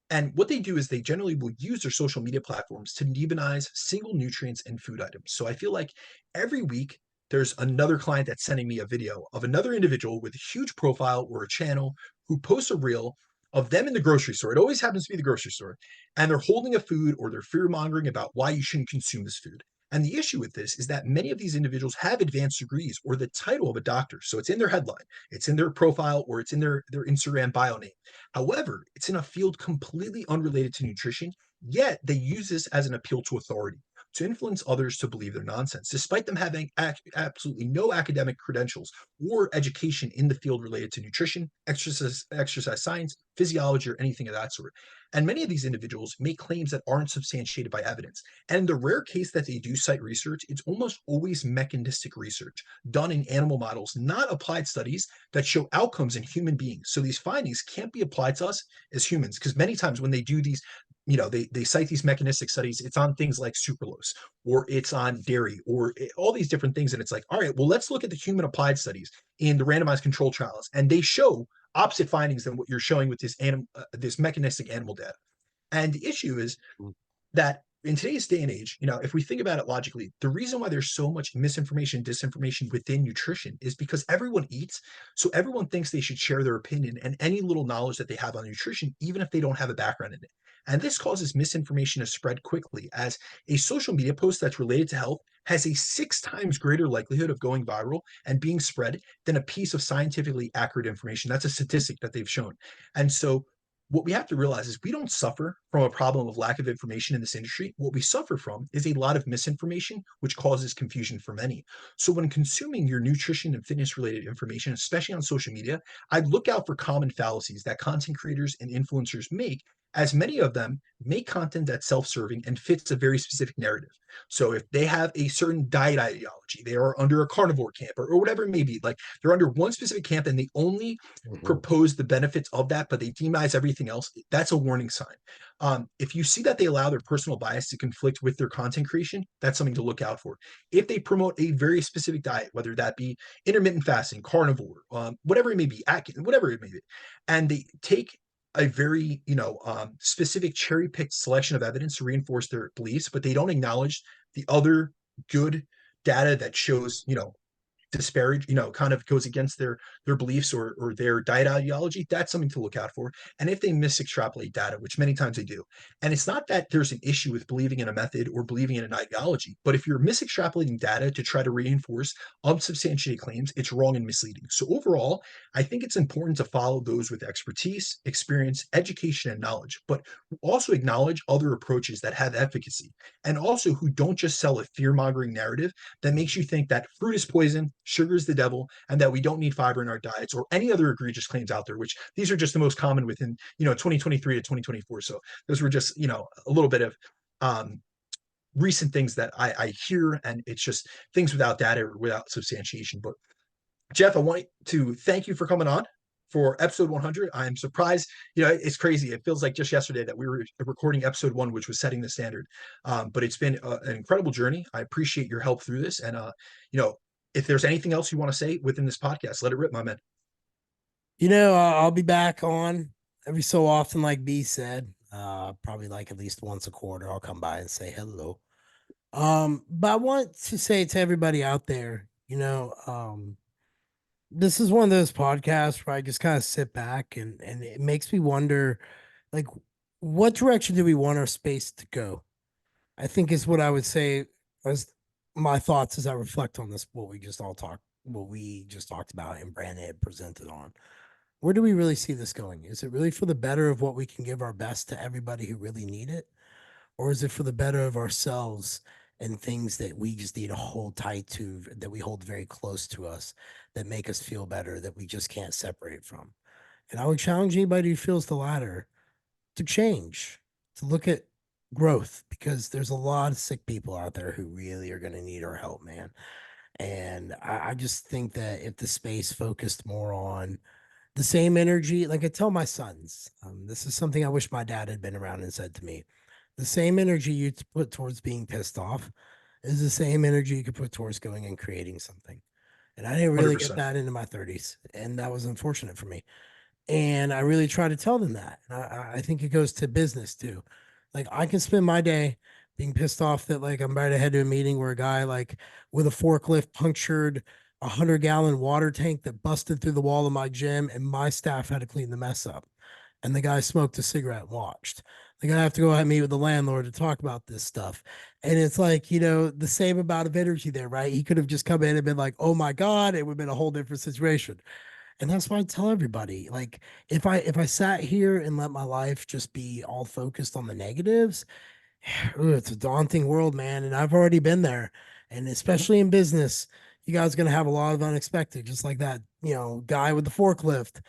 And what they do is they generally will use their social media platforms to demonize single nutrients and food items. So I feel like every week there's another client that's sending me a video of another individual with a huge profile or a channel who posts a reel of them in the grocery store. It always happens to be the grocery store. And they're holding a food or they're fear mongering about why you shouldn't consume this food. And the issue with this is that many of these individuals have advanced degrees or the title of a doctor. So it's in their headline, it's in their profile, or it's in their Instagram bio name. However, it's in a field completely unrelated to nutrition, yet they use this as an appeal to authority to influence others to believe their nonsense, despite them having absolutely no academic credentials or education in the field related to nutrition, exercise science, physiology, or anything of that sort. And many of these individuals make claims that aren't substantiated by evidence. And in the rare case that they do cite research, it's almost always mechanistic research done in animal models, not applied studies that show outcomes in human beings. So these findings can't be applied to us as humans because many times when they do these, they cite these mechanistic studies, it's on things like sucralose or it's on dairy or all these different things. And it's like, all right, well, let's look at the human applied studies in the randomized control trials. And they show opposite findings than what you're showing with this mechanistic animal data. And the issue is that in today's day and age, if we think about it logically, the reason why there's so much misinformation, disinformation within nutrition is because everyone eats. So everyone thinks they should share their opinion and any little knowledge that they have on nutrition, even if they don't have a background in it. And this causes misinformation to spread quickly, as a social media post that's related to health has a 6 times greater likelihood of going viral and being spread than a piece of scientifically accurate information. That's a statistic that they've shown. And so what we have to realize is we don't suffer from a problem of lack of information in this industry. What we suffer from is a lot of misinformation, which causes confusion for many. So, when consuming your nutrition and fitness related information, especially on social media, I look out for common fallacies that content creators and influencers make as many of them make content that's self-serving and fits a very specific narrative. So if they have a certain diet ideology, they are under a carnivore camp or whatever it may be, like they're under one specific camp and they only Mhm. propose the benefits of that, but they demonize everything else, that's a warning sign. If you see that they allow their personal bias to conflict with their content creation, that's something to look out for. If they promote a very specific diet, whether that be intermittent fasting, carnivore, whatever it may be, Atkins, whatever it may be, and they take a very specific cherry picked selection of evidence to reinforce their beliefs, but they don't acknowledge the other good data that shows disparage, kind of goes against their beliefs or their diet ideology, that's something to look out for. And if they misextrapolate data, which many times they do, and it's not that there's an issue with believing in a method or believing in an ideology, but if you're misextrapolating data to try to reinforce unsubstantiated claims, it's wrong and misleading. So overall, I think it's important to follow those with expertise, experience, education, and knowledge, but also acknowledge other approaches that have efficacy and also who don't just sell a fear-mongering narrative that makes you think that fruit is poison, sugar is the devil, and that we don't need fiber in our diets, or any other egregious claims out there, which these are just the most common within 2023 to 2024. So those were just a little bit of um, recent things that I hear, and it's just things without data or without substantiation. But Jeff, I want to thank you for coming on for episode 100. I'm surprised. It's crazy. It feels like just yesterday that we were recording episode 1, which was setting the standard. But it's been an incredible journey. I appreciate your help through this. And, if there's anything else you want to say within this podcast, let it rip, my man. I'll be back on every so often, like B said. Probably like at least once a quarter, I'll come by and say hello. But I want to say to everybody out there, this is one of those podcasts where I just kind of sit back and it makes me wonder, like, what direction do we want our space to go? I think is what I would say as my thoughts as I reflect on this, what we just talked about and Brandon had presented on. Where do we really see this going? Is it really for the better of what we can give our best to everybody who really need it? Or is it for the better of ourselves and things that we just need to hold tight to, that we hold very close to us, that make us feel better, that we just can't separate from? And I would challenge anybody who feels the latter to change, to look at growth, because there's a lot of sick people out there who really are going to need our help, man. And I just think that if the space focused more on the same energy, like I tell my sons, this is something I wish my dad had been around and said to me. The same energy you put towards being pissed off is the same energy you could put towards going and creating something. And I didn't really get 100%. that into my 30s. And that was unfortunate for me. And I really try to tell them that. And I think it goes to business too. Like I can spend my day being pissed off that like I'm about to head to a meeting where a guy like with a forklift punctured 100-gallon water tank that busted through the wall of my gym and my staff had to clean the mess up. And the guy smoked a cigarette and watched. Like I have to go out and meet with the landlord to talk about this stuff. And it's like, the same amount of energy there, right? He could have just come in and been like, oh my God, it would have been a whole different situation. And that's why I tell everybody, like, if I sat here and let my life just be all focused on the negatives, ooh, it's a daunting world, man. And I've already been there. And Mhm. especially in business, you guys are gonna have a lot of unexpected, just like that, guy with the forklift.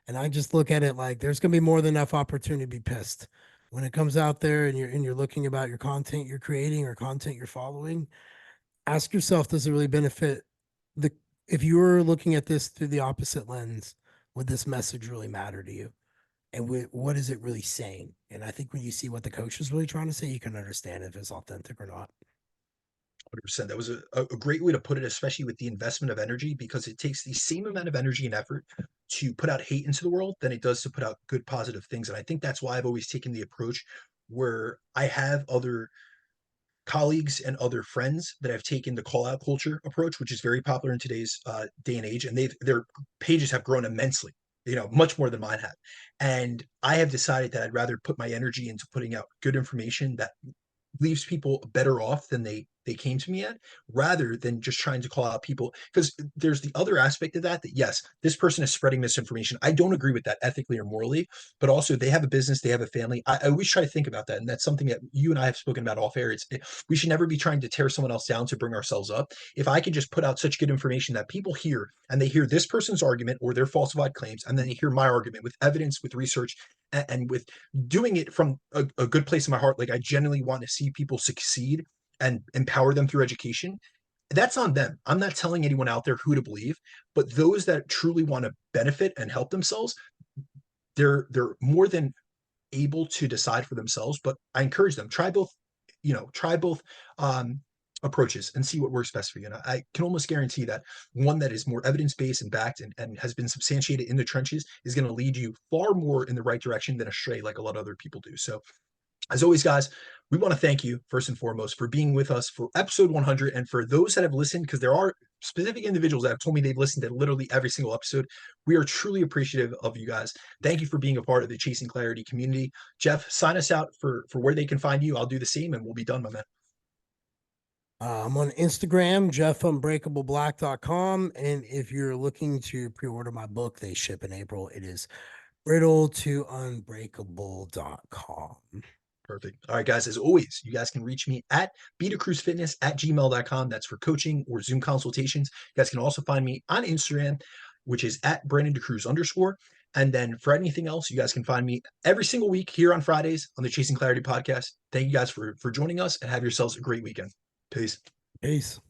And I just look at it like there's gonna be more than enough opportunity to be pissed. When it comes out there and you're looking about your content you're creating or content you're following, ask yourself, does it really benefit the if you were looking at this through the opposite lens, would this message really matter to you? And what is it really saying? And I think when you see what the coach is really trying to say, you can understand if it's authentic or not. 100%. That was a great way to put it, especially with the investment of energy, because it takes the same amount of energy and effort to put out hate into the world than it does to put out good, positive things. And I think that's why I've always taken the approach where I have other colleagues and other friends that have taken the call out culture approach, which is very popular in today's day and age, and their pages have grown immensely, much more than mine have. And I have decided that I'd rather put my energy into putting out good information that leaves people better off than they they came to me at, rather than just trying to call out people. Because there's the other aspect of that, that yes, this person is spreading misinformation. I don't agree with that ethically or morally, but also they have a business, they have a family. I always try to think about that. And that's something that you and I have spoken about off air. We should never be trying to tear someone else down to bring ourselves up. If I can just put out such good information that people hear, and they hear this person's argument or their falsified claims, and then they hear my argument with evidence, with research, and with doing it from a good place in my heart, like I genuinely want to see people succeed and empower them through education, that's on them. I'm not telling anyone out there who to believe, but those that truly want to benefit and help themselves, they're more than able to decide for themselves. But I encourage them, try both, try both approaches and see what works best for you. And I can almost guarantee that one that is more evidence-based and backed, and has been substantiated in the trenches, is going to lead you far more in the right direction than astray, like a lot of other people do. So as always, guys, we want to thank you first and foremost for being with us for episode 100. And for those that have listened, because there are specific individuals that have told me they've listened to literally every single episode, we are truly appreciative of you guys. Thank you for being a part of the Chasing Clarity community. Jeff, sign us out for where they can find you. I'll do the same, and we'll be done, my man. I'm on Instagram, jeffunbreakableblack.com. And if you're looking to pre-order my book, they ship in April. It is brittle2unbreakable.com. Perfect. All right, guys, as always, you guys can reach me at bdacruzfitness@gmail.com. That's for coaching or Zoom consultations. You guys can also find me on Instagram, which is at @BrandonDeCruz_. And then for anything else, you guys can find me every single week here on Fridays on the Chasing Clarity podcast. Thank you guys for joining us, and have yourselves a great weekend. Peace. Peace.